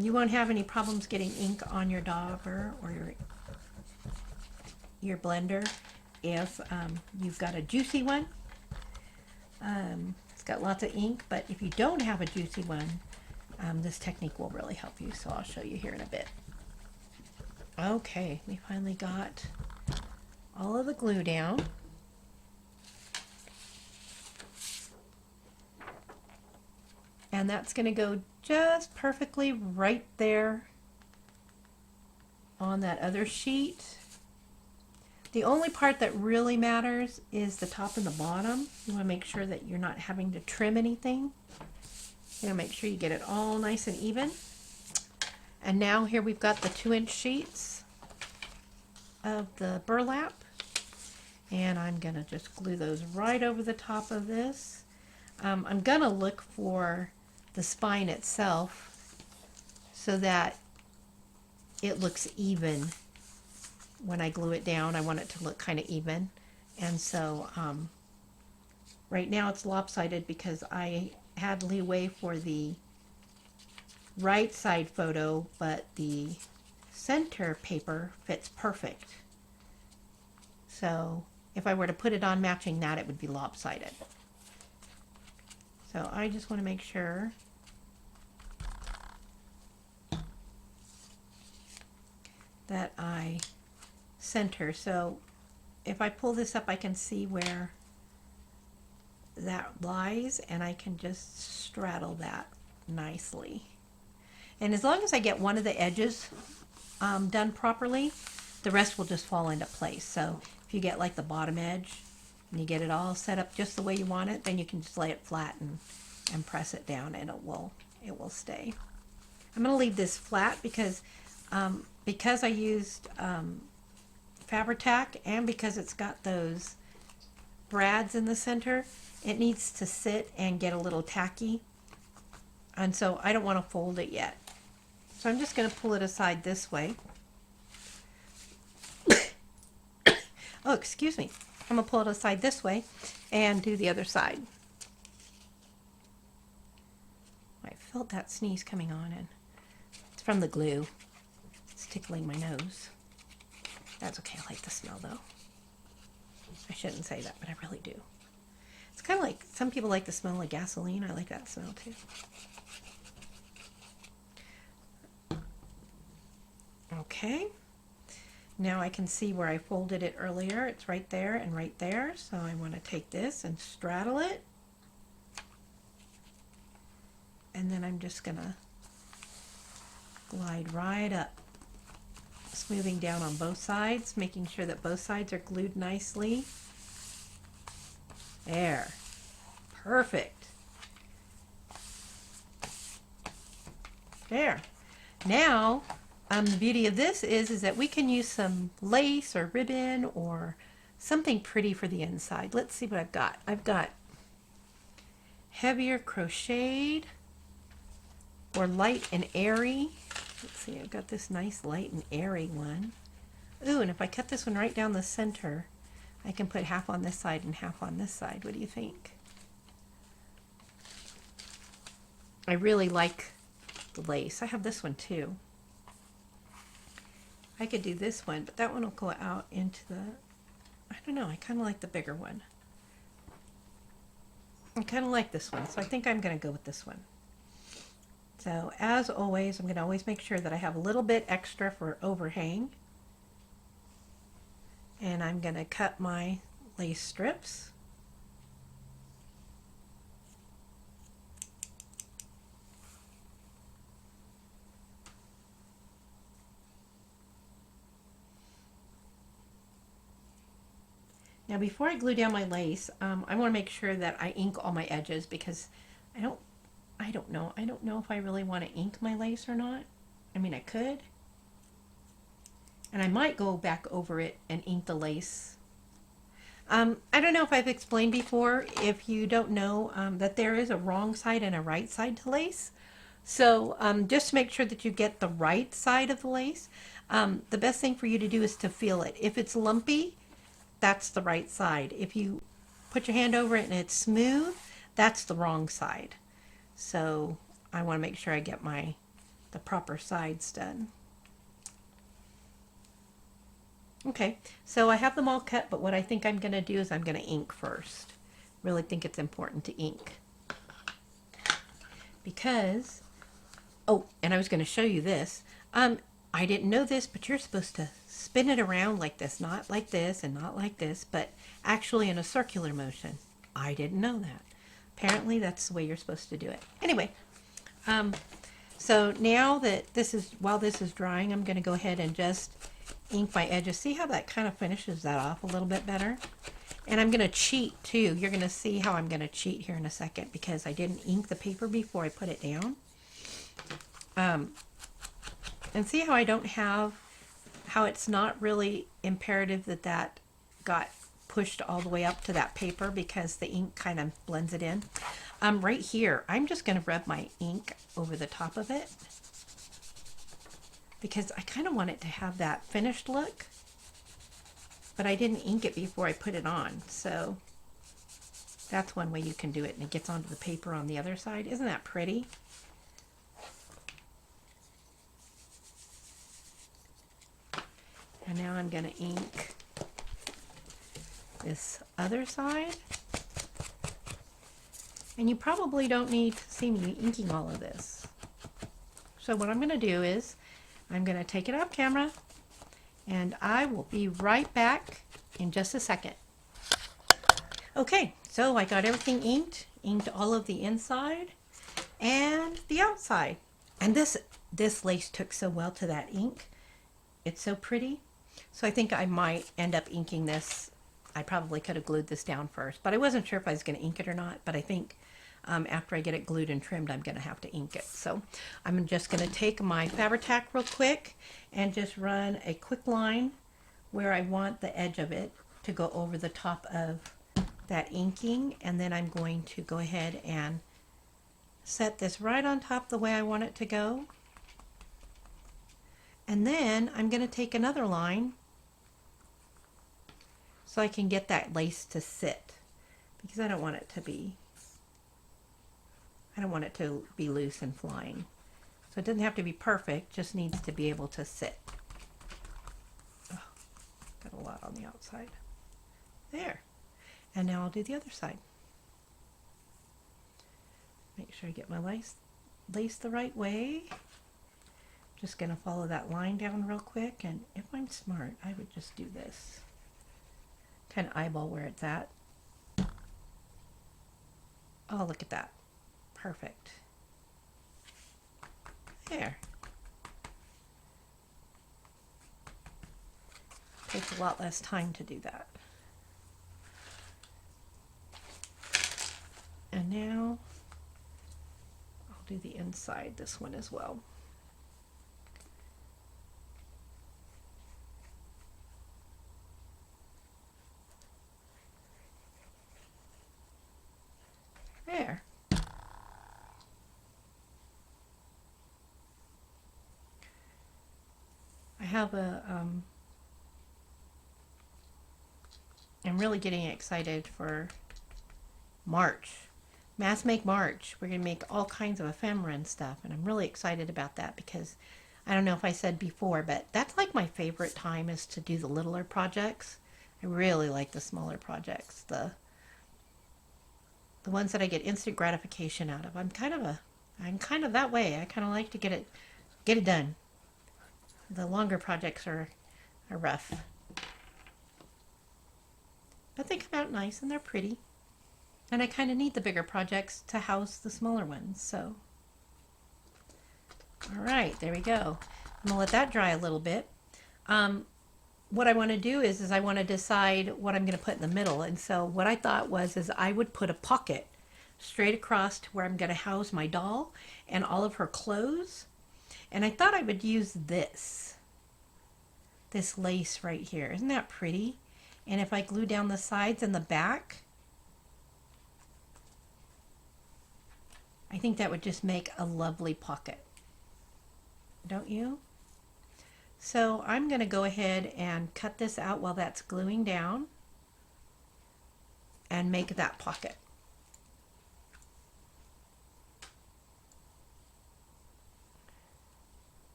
You won't have any problems getting ink on your dauber or your blender if you've got a juicy one. It's got lots of ink, but if you don't have a juicy one, this technique will really help you, so I'll show you here in a bit. Okay, we finally got all of the glue down. And that's going to go just perfectly right there on that other sheet. The only part that really matters is the top and the bottom. You want to make sure that you're not having to trim anything. You want to make sure you get it all nice and even. And now here we've got the 2-inch sheets of the burlap. And I'm going to just glue those right over the top of this. I'm going to look for the spine itself so that it looks even when I glue it down. I want it to look kind of even. And so right now it's lopsided because I had leeway for the right side photo, but the center paper fits perfect. So if I were to put it on matching that, it would be lopsided. So I just want to make sure that I center. So if I pull this up, I can see where that lies, and I can just straddle that nicely. And as long as I get one of the edges done properly, the rest will just fall into place. So if you get like the bottom edge and you get it all set up just the way you want it, then you can just lay it flat and press it down, and it will stay. I'm going to leave this flat because I used Fabri-Tac, and because it's got those brads in the center, it needs to sit and get a little tacky, and so I don't want to fold it yet. So I'm just going to pull it aside this way. Oh, excuse me. I'm going to pull it aside this way and do the other side. I felt that sneeze coming on, and it's from the glue. It's tickling my nose. That's okay. I like the smell, though. I shouldn't say that, but I really do. It's kind of like, some people like the smell of gasoline. I like that smell, too. Okay. Now I can see where I folded it earlier. It's right there and right there. So I want to take this and straddle it. And then I'm just going to glide right up, smoothing down on both sides, making sure that both sides are glued nicely. There. Perfect. There. Now, the beauty of this is that we can use some lace or ribbon or something pretty for the inside. Let's see what I've got. I've got heavier crocheted or light and airy. Let's see, I've got this nice light and airy one. Ooh, and if I cut this one right down the center, I can put half on this side and half on this side. What do you think? I really like the lace. I have this one too. I could do this one, but that one will go out into the, I don't know, I kind of like the bigger one. I kind of like this one, so I think I'm going to go with this one. So as always, I'm going to always make sure that I have a little bit extra for overhang. And I'm going to cut my lace strips. Now before I glue down my lace, I want to make sure that I ink all my edges, because I don't know if I really want to ink my lace or not. I mean, I could. And I might go back over it and ink the lace. I don't know if I've explained before, if you don't know, that there is a wrong side and a right side to lace. So just make sure that you get the right side of the lace. The best thing for you to do is to feel it. If it's lumpy, that's the right side. If you put your hand over it and it's smooth, that's the wrong side. So I want to make sure I get the proper sides done. Okay, so I have them all cut, but what I think I'm going to do is I'm going to ink first. Really think it's important to ink. Because, oh, and I was going to show you this. I didn't know this, but you're supposed to spin it around like this, not like this and not like this, but actually in a circular motion. I didn't know that. Apparently that's the way you're supposed to do it. Anyway, so now that while this is drying, I'm going to go ahead and just ink my edges. See how that kind of finishes that off a little bit better? And I'm going to cheat too. You're going to see how I'm going to cheat here in a second because I didn't ink the paper before I put it down. And see how I don't have, how it's not really imperative that that got pushed all the way up to that paper because the ink kind of blends it in. Right here, I'm just going to rub my ink over the top of it because I kind of want it to have that finished look, but I didn't ink it before I put it on. So that's one way you can do it, and it gets onto the paper on the other side. Isn't that pretty? And now I'm going to ink this other side. And you probably don't need to see me inking all of this. So what I'm going to do is I'm going to take it off camera and I will be right back in just a second. Okay, so I got everything inked all of the inside and the outside. And this lace took so well to that ink. It's so pretty. So I think I might end up inking this. I probably could have glued this down first, but I wasn't sure if I was going to ink it or not. But I think after I get it glued and trimmed, I'm going to have to ink it. So I'm just going to take my Fabri-Tac real quick and just run a quick line where I want the edge of it to go over the top of that inking. And then I'm going to go ahead and set this right on top the way I want it to go. And then I'm going to take another line so I can get that lace to sit, because I don't want it to be loose and flying. So it doesn't have to be perfect, just needs to be able to sit. Oh, got a lot on the outside. There. And now I'll do the other side. Make sure I get my lace the right way. Just going to follow that line down real quick, and if I'm smart, I would just do this. Kind of eyeball where it's at. Oh, look at that. Perfect. There. Takes a lot less time to do that. And now I'll do the inside, this one as well. There. I have I'm really getting excited for March. Mass Make March. We're going to make all kinds of ephemera and stuff, and I'm really excited about that because I don't know if I said before, but that's like my favorite time is to do the littler projects. I really like the smaller projects, the ones that I get instant gratification out of. I'm kind of that way. I kind of like to get it done. The longer projects are rough, but they come out nice and they're pretty. And I kind of need the bigger projects to house the smaller ones. So, all right, there we go. I'm gonna let that dry a little bit. What I want to do is I want to decide what I'm going to put in the middle. And so what I thought is I would put a pocket straight across to where I'm going to house my doll and all of her clothes. And I thought I would use this lace right here. Isn't that pretty? And if I glue down the sides and the back, I think that would just make a lovely pocket. Don't you? So I'm going to go ahead and cut this out while that's gluing down and make that pocket.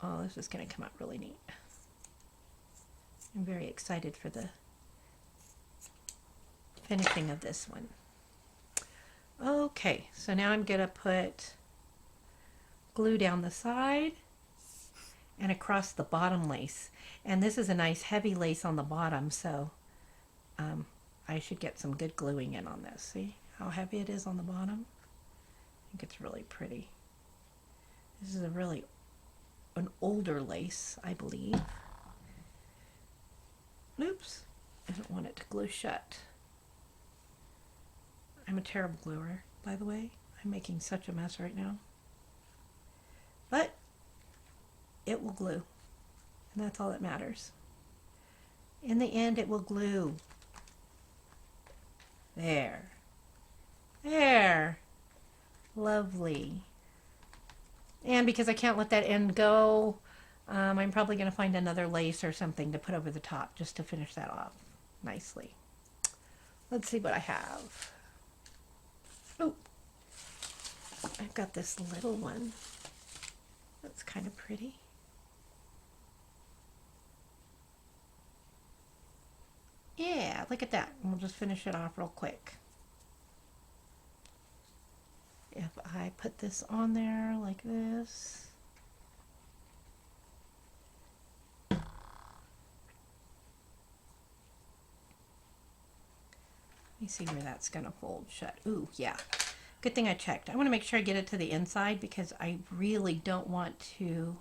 Oh, this is going to come out really neat. I'm very excited for the finishing of this one. Okay, so now I'm going to put glue down the side and across the bottom lace. And this is a nice heavy lace on the bottom, so I should get some good gluing in on this. See how heavy it is on the bottom? I think it's really pretty. This is an older lace, I believe. Oops, I don't want it to glue shut. I'm a terrible gluer, by the way. I'm making such a mess right now. But it will glue, and that's all that matters. In the end, it will glue. There. There. Lovely. And because I can't let that end go, I'm probably going to find another lace or something to put over the top just to finish that off nicely. Let's see what I have. Oh, I've got this little one. That's kind of pretty. Yeah, look at that. We'll just finish it off real quick. If I put this on there like this. Let me see where that's going to fold shut. Ooh, yeah. Good thing I checked. I want to make sure I get it to the inside because I really don't want to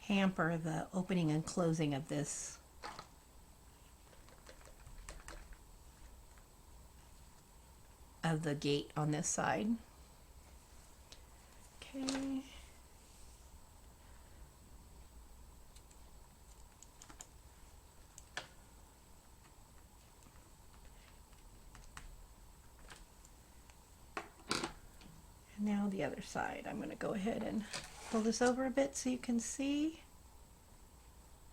hamper the opening and closing of this. Of the gate on this side. Okay. And now the other side. I'm going to go ahead and pull this over a bit so you can see.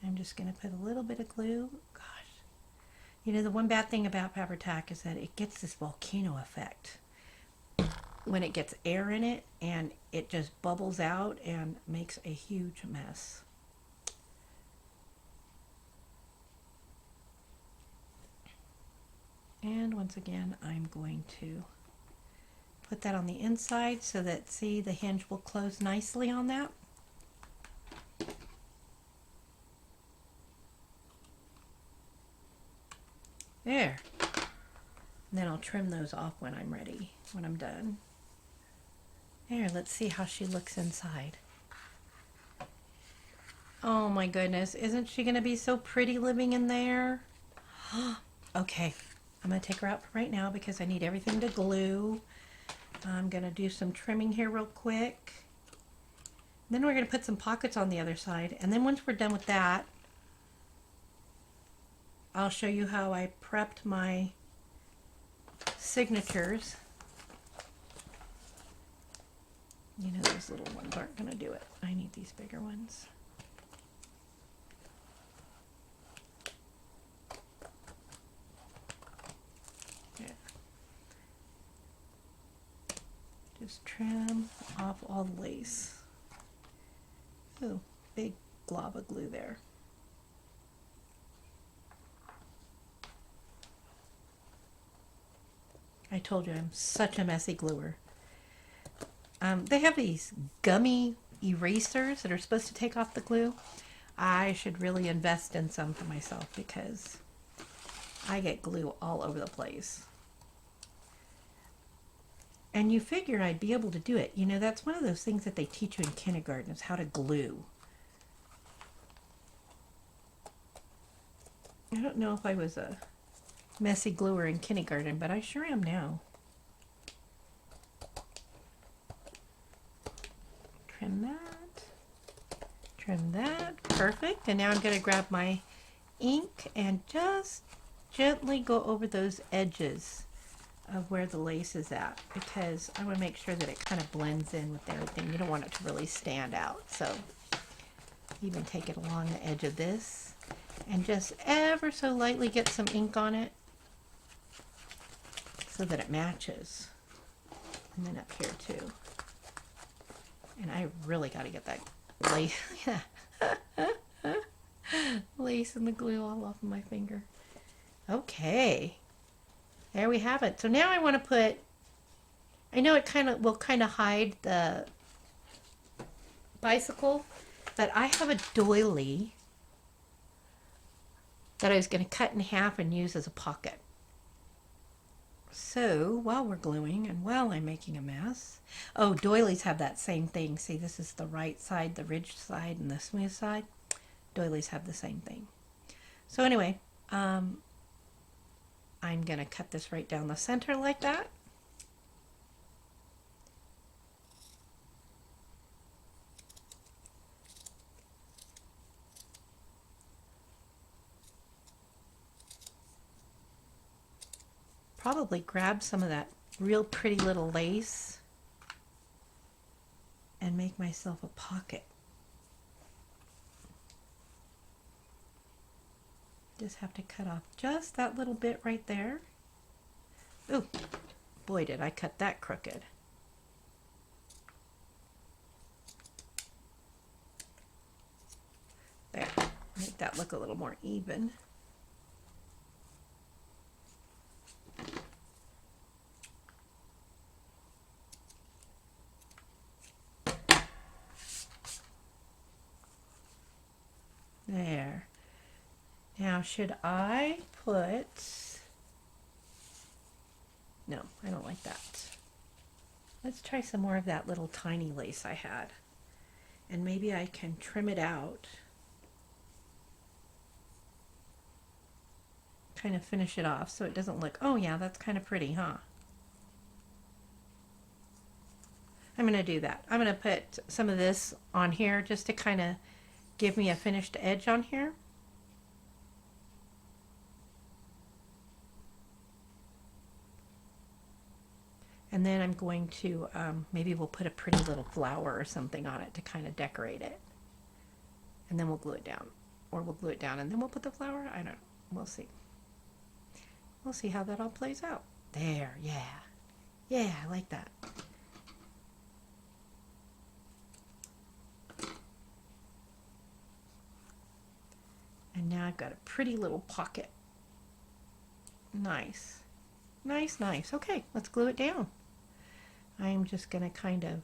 I'm just going to put a little bit of glue. Gosh. You know, the one bad thing about Fabri-Tac is that it gets this volcano effect when it gets air in it, and it just bubbles out and makes a huge mess. And once again, I'm going to put that on the inside so that, see, the hinge will close nicely on that. There. And then I'll trim those off when I'm ready, when I'm done. There, let's see how she looks inside. Oh my goodness, isn't she going to be so pretty living in there? Okay, I'm going to take her out for right now because I need everything to glue. I'm going to do some trimming here real quick. Then we're going to put some pockets on the other side. And then once we're done with that, I'll show you how I prepped my signatures. You know, those little ones aren't going to do it. I need these bigger ones. Yeah. Just trim off all the lace. Oh, big glob of glue there. I told you I'm such a messy gluer. They have these gummy erasers that are supposed to take off the glue. I should really invest in some for myself because I get glue all over the place. And you figure I'd be able to do it. You know, that's one of those things that they teach you in kindergarten is how to glue. I don't know if I was a messy gluer in kindergarten, but I sure am now. Trim that. Trim that. Perfect. And now I'm going to grab my ink and just gently go over those edges of where the lace is at, because I want to make sure that it kind of blends in with everything. You don't want it to really stand out. So even take it along the edge of this and just ever so lightly get some ink on it so that it matches. And then up here too. And I really got to get that lace, lace and the glue all off of my finger. Okay, there we have it. So now I want to put, I know it will kind of hide the bicycle, but I have a doily that I was going to cut in half and use as a pocket. So while we're gluing and while I'm making a mess, oh, doilies have that same thing. See, this is the right side, the ridged side, and the smooth side. Doilies have the same thing. So anyway, I'm going to cut this right down the center like that. Probably grab some of that real pretty little lace and make myself a pocket. Just have to cut off just that little bit right there. Ooh, boy, did I cut that crooked. There, make that look a little more even. There. Now, should I put... No, I don't like that. Let's try some more of that little tiny lace I had. And maybe I can trim it out. Kind of finish it off so it doesn't look... Oh yeah, that's kind of pretty, huh? I'm going to do that. I'm going to put some of this on here just to kind of give me a finished edge on here. And then I'm going to, maybe we'll put a pretty little flower or something on it to kind of decorate it. And then we'll glue it down. Or we'll glue it down and then we'll put the flower. I don't know. We'll see. We'll see how that all plays out. There, yeah. Yeah, I like that. And now I've got a pretty little pocket. Nice. Nice, nice. Okay, let's glue it down. I'm just going to kind of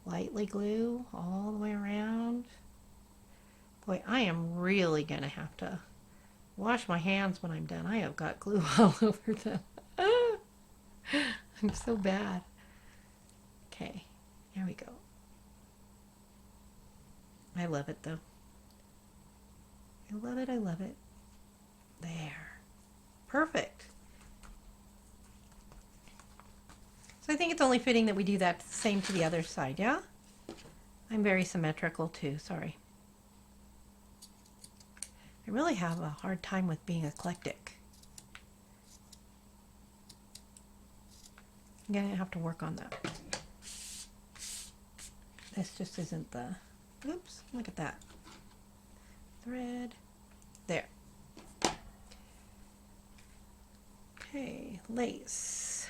lightly glue all the way around. Boy, I am really going to have to wash my hands when I'm done. I have got glue all over them. I'm so bad. Okay, here we go. I love it though. I love it, I love it. There. Perfect. So I think it's only fitting that we do that same to the other side, yeah? I'm very symmetrical too, sorry. I really have a hard time with being eclectic. I'm gonna have to work on that. This just isn't the, oops, look at that. Thread, there. Okay, lace.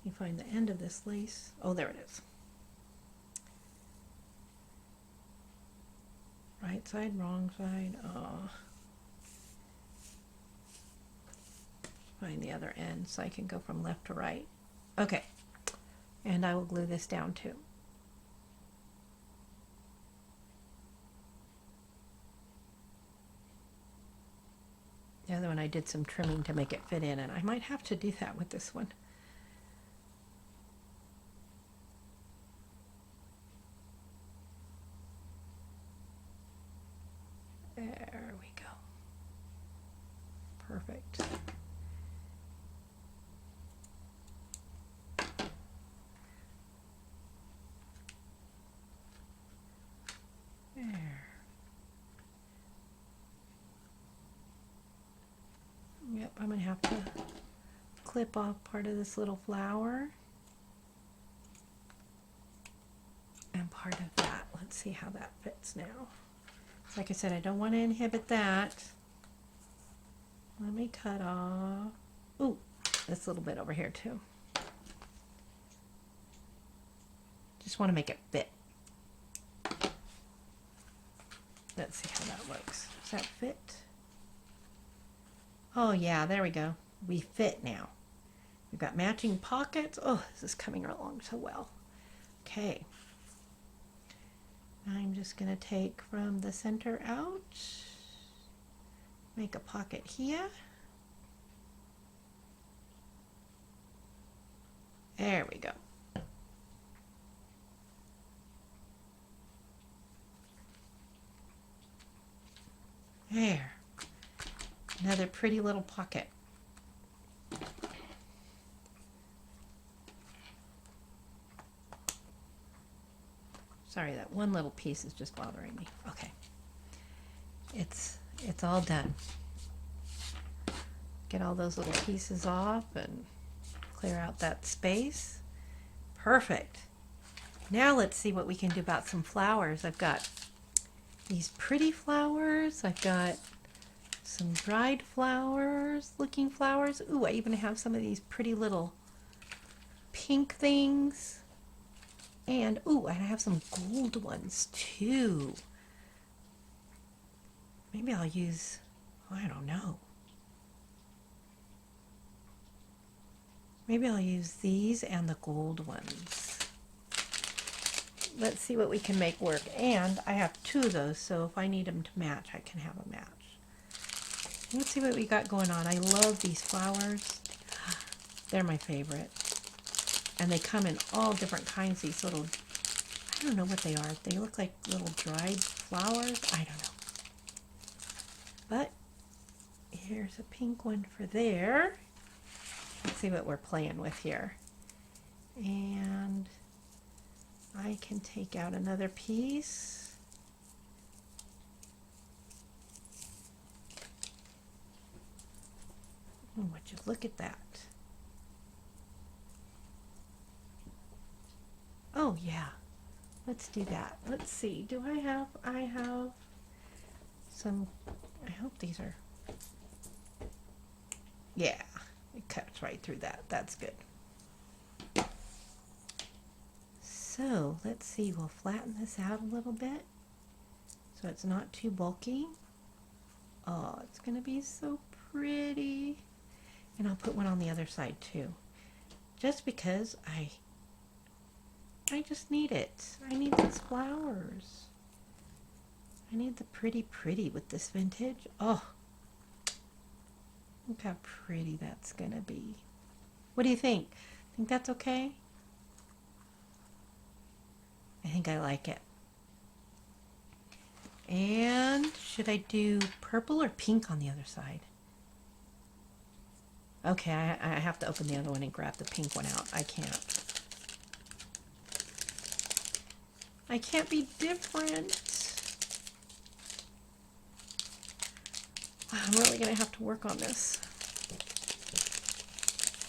You find the end of this lace. Oh, there it is. Right side, wrong side. Oh. Find the other end so I can go from left to right. Okay. And I will glue this down too. The other one I did some trimming to make it fit in, and I might have to do that with this one. There we go. Perfect. There. Yep, I'm going to have to clip off part of this little flower. And part of that. Let's see how that fits now. Like I said, I don't want to inhibit that. Let me cut off. Ooh, this little bit over here too. Just want to make it fit. Let's see how that looks. Does that fit? Oh yeah, there we go. We fit now. We've got matching pockets. Oh, this is coming along so well. Okay. I'm just going to take from the center out make a pocket here. There we go. There. Another pretty little pocket. Sorry, that one little piece is just bothering me. Okay. It's all done. Get all those little pieces off and clear out that space. Perfect. Now let's see what we can do about some flowers. I've got these pretty flowers. I've got some dried flowers, looking flowers. Ooh, I even have some of these pretty little pink things. And ooh, I have some gold ones too. Maybe I'll use, I don't know. Maybe I'll use these and the gold ones. Let's see what we can make work. And I have two of those, so if I need them to match, I can have a match. Let's see what we got going on. I love these flowers. They're my favorite. And they come in all different kinds, these little, I don't know what they are. They look like little dried flowers. I don't know. But here's a pink one for there. Let's see what we're playing with here. And I can take out another piece. Oh, would you look at that? Oh yeah, let's do that. Let's see, I have some, I hope these are, yeah, it cuts right through that. That's good. So let's see, we'll flatten this out a little bit so it's not too bulky. Oh, it's gonna be so pretty. And I'll put one on the other side too, just because I just need it. I need these flowers. I need the pretty with this vintage. Oh, look how pretty that's gonna be. What do you think? Think that's okay? I think I like it. And should I do purple or pink on the other side? Okay, I have to open the other one and grab the pink one out. I can't be different. I'm really going to have to work on this.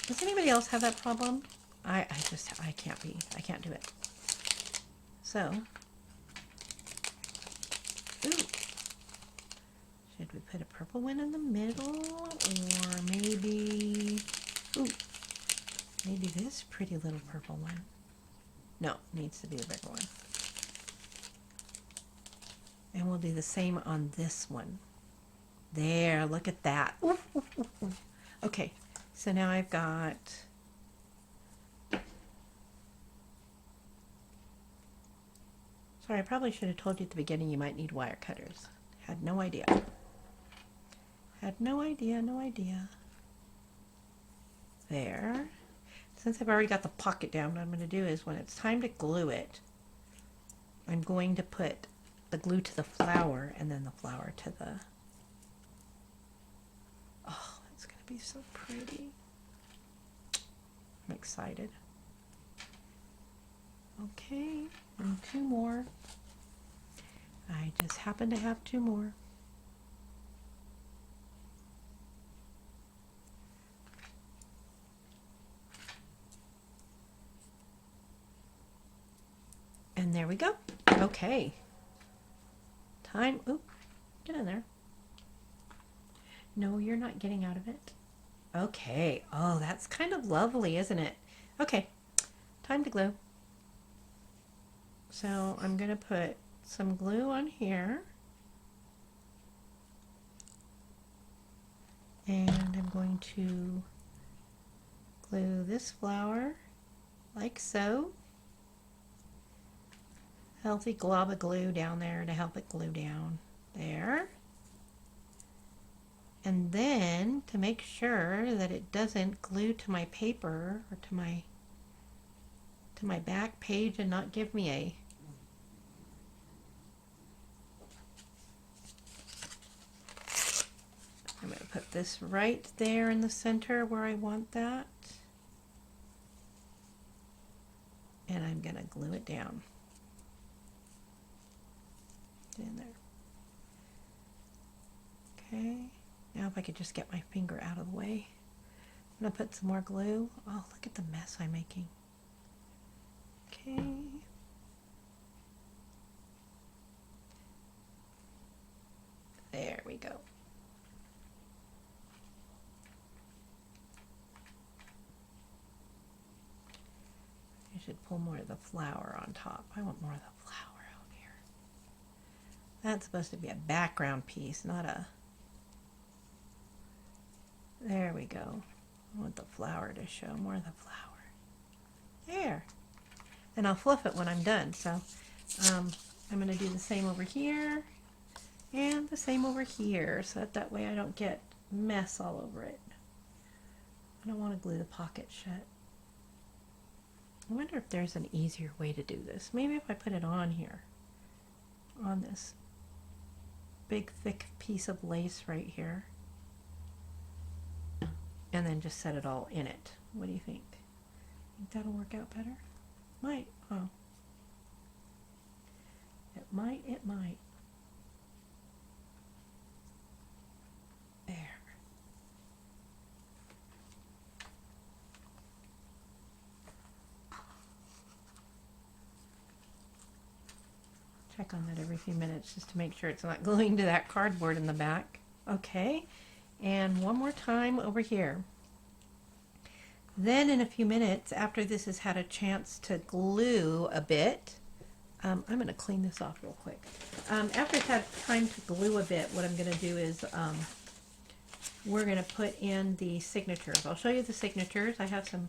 Does anybody else have that problem? I can't do it. So, ooh. Should we put a purple one in the middle? Or maybe, ooh, maybe this pretty little purple one. No, needs to be the bigger one. And we'll do the same on this one. There, look at that. Ooh, ooh, ooh, ooh. Okay, so now I've got, sorry, I probably should have told you at the beginning you might need wire cutters. Had no idea. Had no idea. There. Since I've already got the pocket down, what I'm going to do is when it's time to glue it, I'm going to put the glue to the flower and then the flower to the, oh, it's going to be so pretty. I'm excited. Okay, and two more. I just happen to have two more. And there we go. Okay. Time, oop, get in there. No, you're not getting out of it. Okay. Oh, that's kind of lovely, isn't it? Okay, time to glue. So I'm going to put some glue on here. And I'm going to glue this flower like so. Healthy glob of glue down there to help it glue down. There. And then to make sure that it doesn't glue to my paper or to my back page and not give me a I'm going to put this right there in the center where I want that. And I'm going to glue it down. In there. Okay. Now if I could just get my finger out of the way. I'm going to put some more glue. Oh, look at the mess I'm making. Okay. There we go. I should pull more of the flower on top. I want more of the flower out here. That's supposed to be a background piece, not a... There we go. I want the flower to show, more of the flower. There. And I'll fluff it when I'm done. So I'm going to do the same over here and the same over here, so that way I don't get mess all over it. I don't want to glue the pocket shut. I wonder if there's an easier way to do this. Maybe if I put it on here, on this big thick piece of lace right here, and then just set it all in it. What do you think? Think that'll work out better? Might. Oh. It might, it might. There. Check on that every few minutes just to make sure it's not gluing to that cardboard in the back. Okay, and one more time over here. Then in a few minutes, after this has had a chance to glue a bit, I'm going to clean this off real quick. After it's had time to glue a bit, what I'm going to do is we're going to put in the signatures. I'll show you the signatures. I have some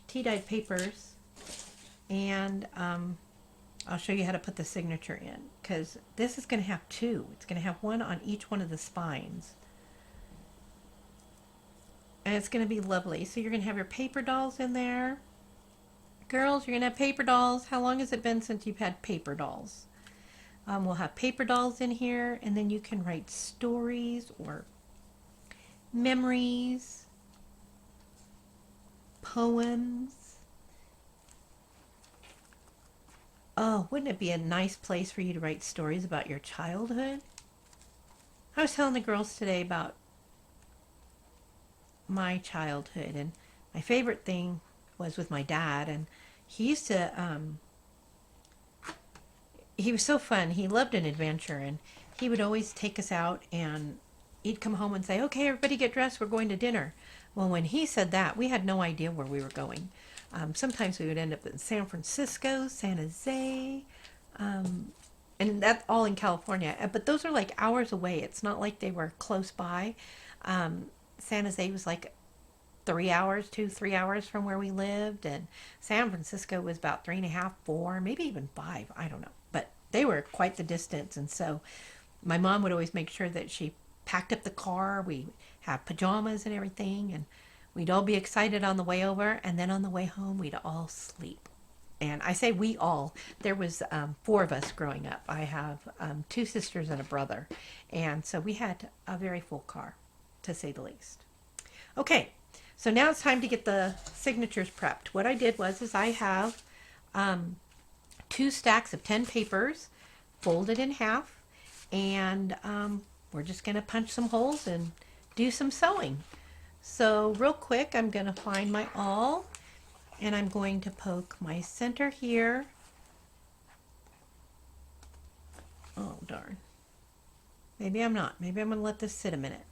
tea-dyed papers, and I'll show you how to put the signature in, because this is going to have two. It's going to have one on each one of the spines. And it's going to be lovely. So you're going to have your paper dolls in there. Girls, you're going to have paper dolls. How long has it been since you've had paper dolls? We'll have paper dolls in here, and then you can write stories or memories, poems. Oh, wouldn't it be a nice place for you to write stories about your childhood? I was telling the girls today about my childhood, and my favorite thing was with my dad, and he used to he was so fun. He loved an adventure, and he would always take us out, and he'd come home and say, okay, everybody get dressed, we're going to dinner. Well, when he said that, we had no idea where we were going. Sometimes we would end up in San Francisco, San Jose, and that's all in California. But those are like hours away. It's not like they were close by. San Jose was like 3 hours, 3 hours from where we lived, and San Francisco was about 3.5, 4, maybe even 5. I don't know, but they were quite the distance. And so my mom would always make sure that she packed up the car. We have pajamas and everything, and we'd all be excited on the way over, and then on the way home we'd all sleep. And I say we all, there was 4 of us growing up. I have 2 sisters and a brother, and so we had a very full car, to say the least. Okay, so now it's time to get the signatures prepped. What I did was I have 2 stacks of 10 papers folded in half, and we're just going to punch some holes and do some sewing. So real quick, I'm going to find my awl, and I'm going to poke my center here. Oh, darn. Maybe I'm not. Maybe I'm going to let this sit a minute.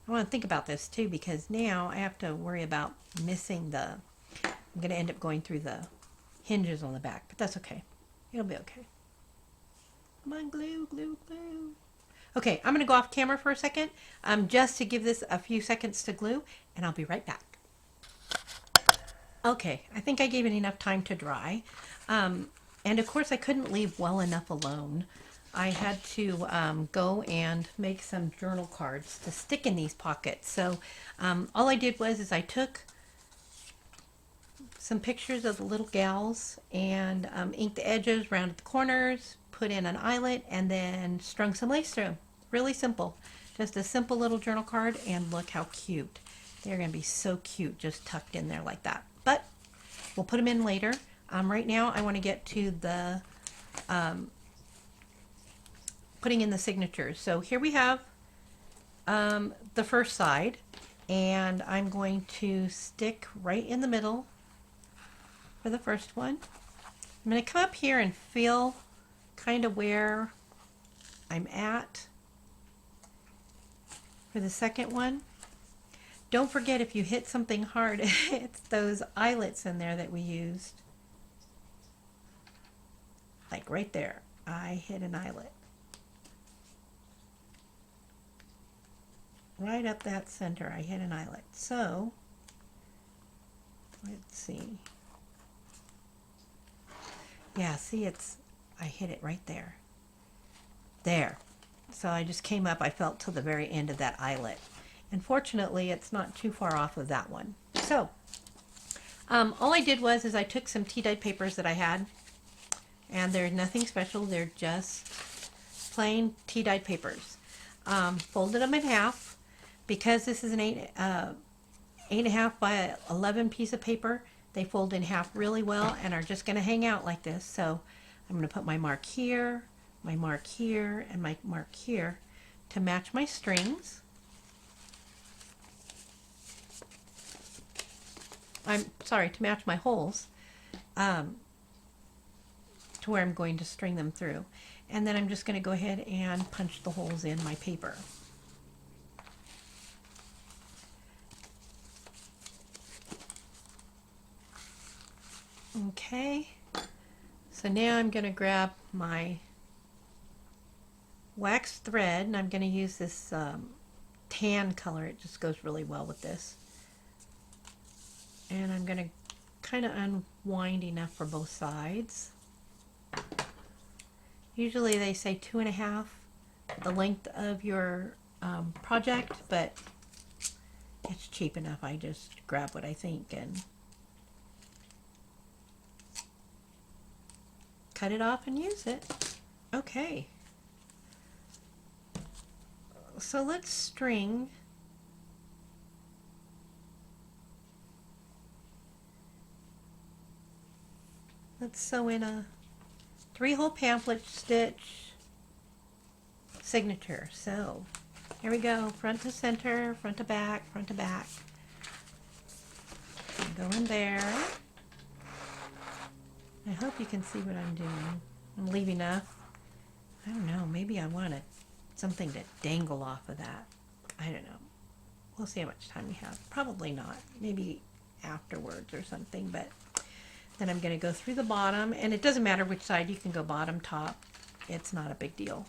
I want to think about this too, because now I have to worry about missing the... I'm going to end up going through the hinges on the back, but that's okay. It'll be okay. Come on, glue, glue, glue. Okay, I'm going to go off camera for a second, just to give this a few seconds to glue, and I'll be right back. Okay, I think I gave it enough time to dry. And of course I couldn't leave well enough alone. I had to go and make some journal cards to stick in these pockets. So all I did was I took some pictures of the little gals and inked the edges, rounded the corners, put in an eyelet, and then strung some lace through. Really simple. Just a simple little journal card, and look how cute. They're going to be so cute just tucked in there like that. But we'll put them in later. Right now I want to get to the putting in the signatures. So here we have the first side, and I'm going to stick right in the middle for the first one. I'm going to come up here and feel kind of where I'm at for the second one. Don't forget, if you hit something hard, it's those eyelets in there that we used. Like right there, I hit an eyelet. Right up that center, I hit an eyelet. So, let's see. Yeah, see, I hit it right there. There. So I just came up, I felt till the very end of that eyelet. And fortunately, it's not too far off of that one. So, all I did was I took some tea-dyed papers that I had, and they're nothing special, they're just plain tea-dyed papers. Folded them in half. Because this is an 8.5 by 11 piece of paper, they fold in half really well and are just going to hang out like this. So I'm going to put my mark here, and my mark here to match my strings. I'm sorry, to match my holes, to where I'm going to string them through. And then I'm just going to go ahead and punch the holes in my paper. Okay, so now I'm going to grab my wax thread, and I'm going to use this tan color. It just goes really well with this. And I'm going to kind of unwind enough for both sides. Usually they say 2.5 the length of your project, but it's cheap enough. I just grab what I think and cut it off and use it. Okay. So let's string let's sew in a 3-hole pamphlet stitch signature. So here we go, front to center, front to back, front to back. Go in there. I hope you can see what I'm doing. I'm leaving I don't know, maybe I wanted something to dangle off of that. I don't know. We'll see how much time we have. Probably not. Maybe afterwards or something, but then I'm going to go through the bottom, and it doesn't matter which side. You can go bottom, top. It's not a big deal.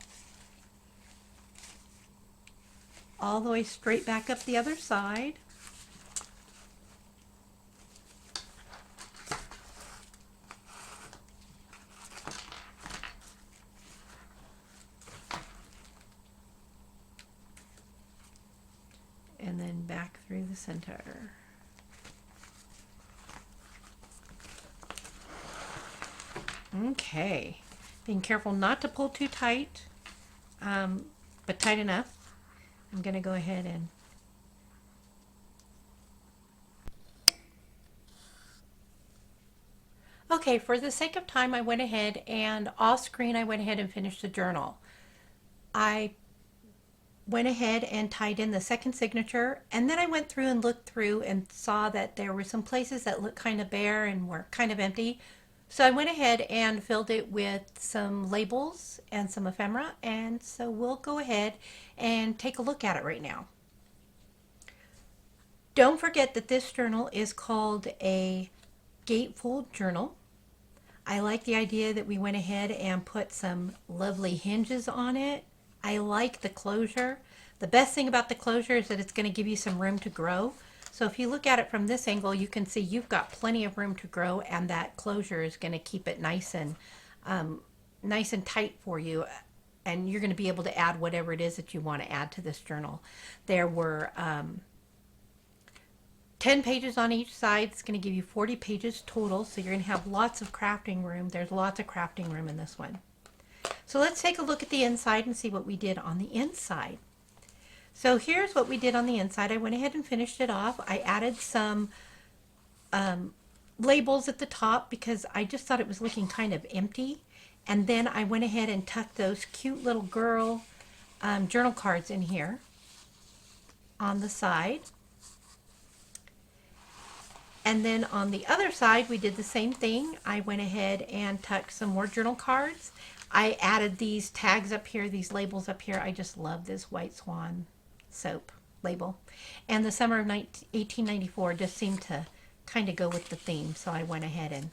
All the way straight back up the other side. And then back through the center. Okay, being careful not to pull too tight, but tight enough. I'm going to go ahead and okay, for the sake of time, I went ahead and off screen I went ahead and finished the journal. I went ahead and tied in the second signature, and then I went through and looked through and saw that there were some places that looked kind of bare and were kind of empty. So I went ahead and filled it with some labels and some ephemera, and so we'll go ahead and take a look at it right now. Don't forget that this journal is called a gatefold journal. I like the idea that we went ahead and put some lovely hinges on it. I like the closure. The best thing about the closure is that it's going to give you some room to grow. So if you look at it from this angle, you can see you've got plenty of room to grow, and that closure is going to keep it nice and tight for you. and you're going to be able to add whatever it is that you want to add to this journal. There were 10 pages on each side. It's going to give you 40 pages total, so you're going to have lots of crafting room. There's lots of crafting room in this one. So let's take a look at the inside and see what we did on the inside. So here's what we did on the inside. I went ahead and finished it off. I added some labels at the top because I just thought it was looking kind of empty. And then I went ahead and tucked those cute little girl journal cards in here on the side. And then on the other side, we did the same thing. I went ahead and tucked some more journal cards. I added these tags up here, these labels up here. I just love this White Swan soap label. And the summer of 1894 just seemed to kind of go with the theme, so I went ahead and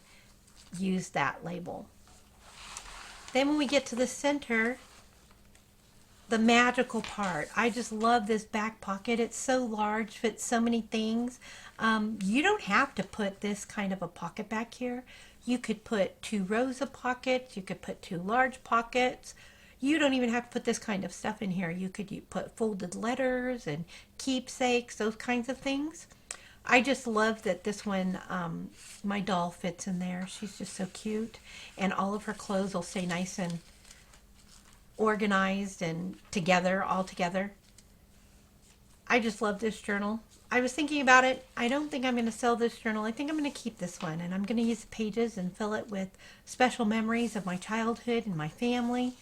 used that label. Then when we get to the center, the magical part. I just love this back pocket. It's so large, fits so many things. You don't have to put this kind of a pocket back here. You could put 2 rows of pockets. You could put 2 large pockets. You don't even have to put this kind of stuff in here. You could put folded letters and keepsakes, those kinds of things. I just love that this one, my doll fits in there. She's just so cute. And all of her clothes will stay nice and organized and together, all together. I just love this journal. I was thinking about it. I don't think I'm going to sell this journal. I think I'm going to keep this one, and I'm going to use the pages and fill it with special memories of my childhood and my family.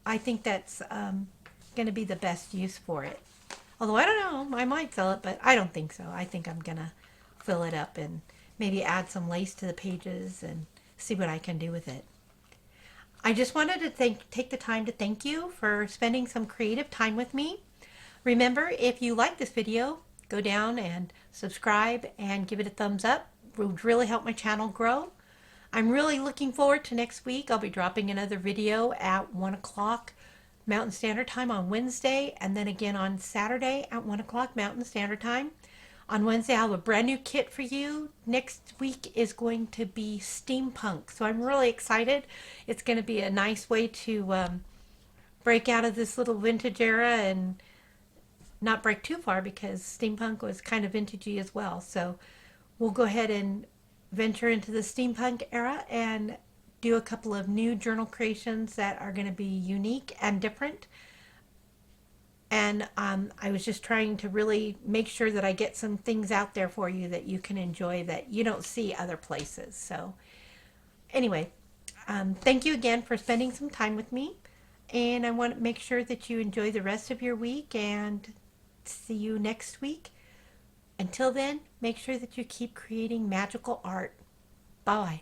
I think that's going to be the best use for it. Although I don't know, I might sell it, but I don't think so. I think I'm going to fill it up and maybe add some lace to the pages and see what I can do with it. I just wanted to take the time to thank you for spending some creative time with me. Remember, if you like this video, go down and subscribe and give it a thumbs up. It would really help my channel grow. I'm really looking forward to next week. I'll be dropping another video at 1 o'clock Mountain Standard Time on Wednesday, and then again on Saturday at 1 o'clock Mountain Standard Time. On Wednesday, I'll have a brand new kit for you. Next week is going to be steampunk, so I'm really excited. It's going to be a nice way to break out of this little vintage era and not break too far, because steampunk was kind of vintagey as well. So we'll go ahead and venture into the steampunk era and do a couple of new journal creations that are going to be unique and different. And I was just trying to really make sure that I get some things out there for you that you can enjoy that you don't see other places. So anyway, thank you again for spending some time with me. And I want to make sure that you enjoy the rest of your week, and see you next week. Until then, make sure that you keep creating magical art. Bye.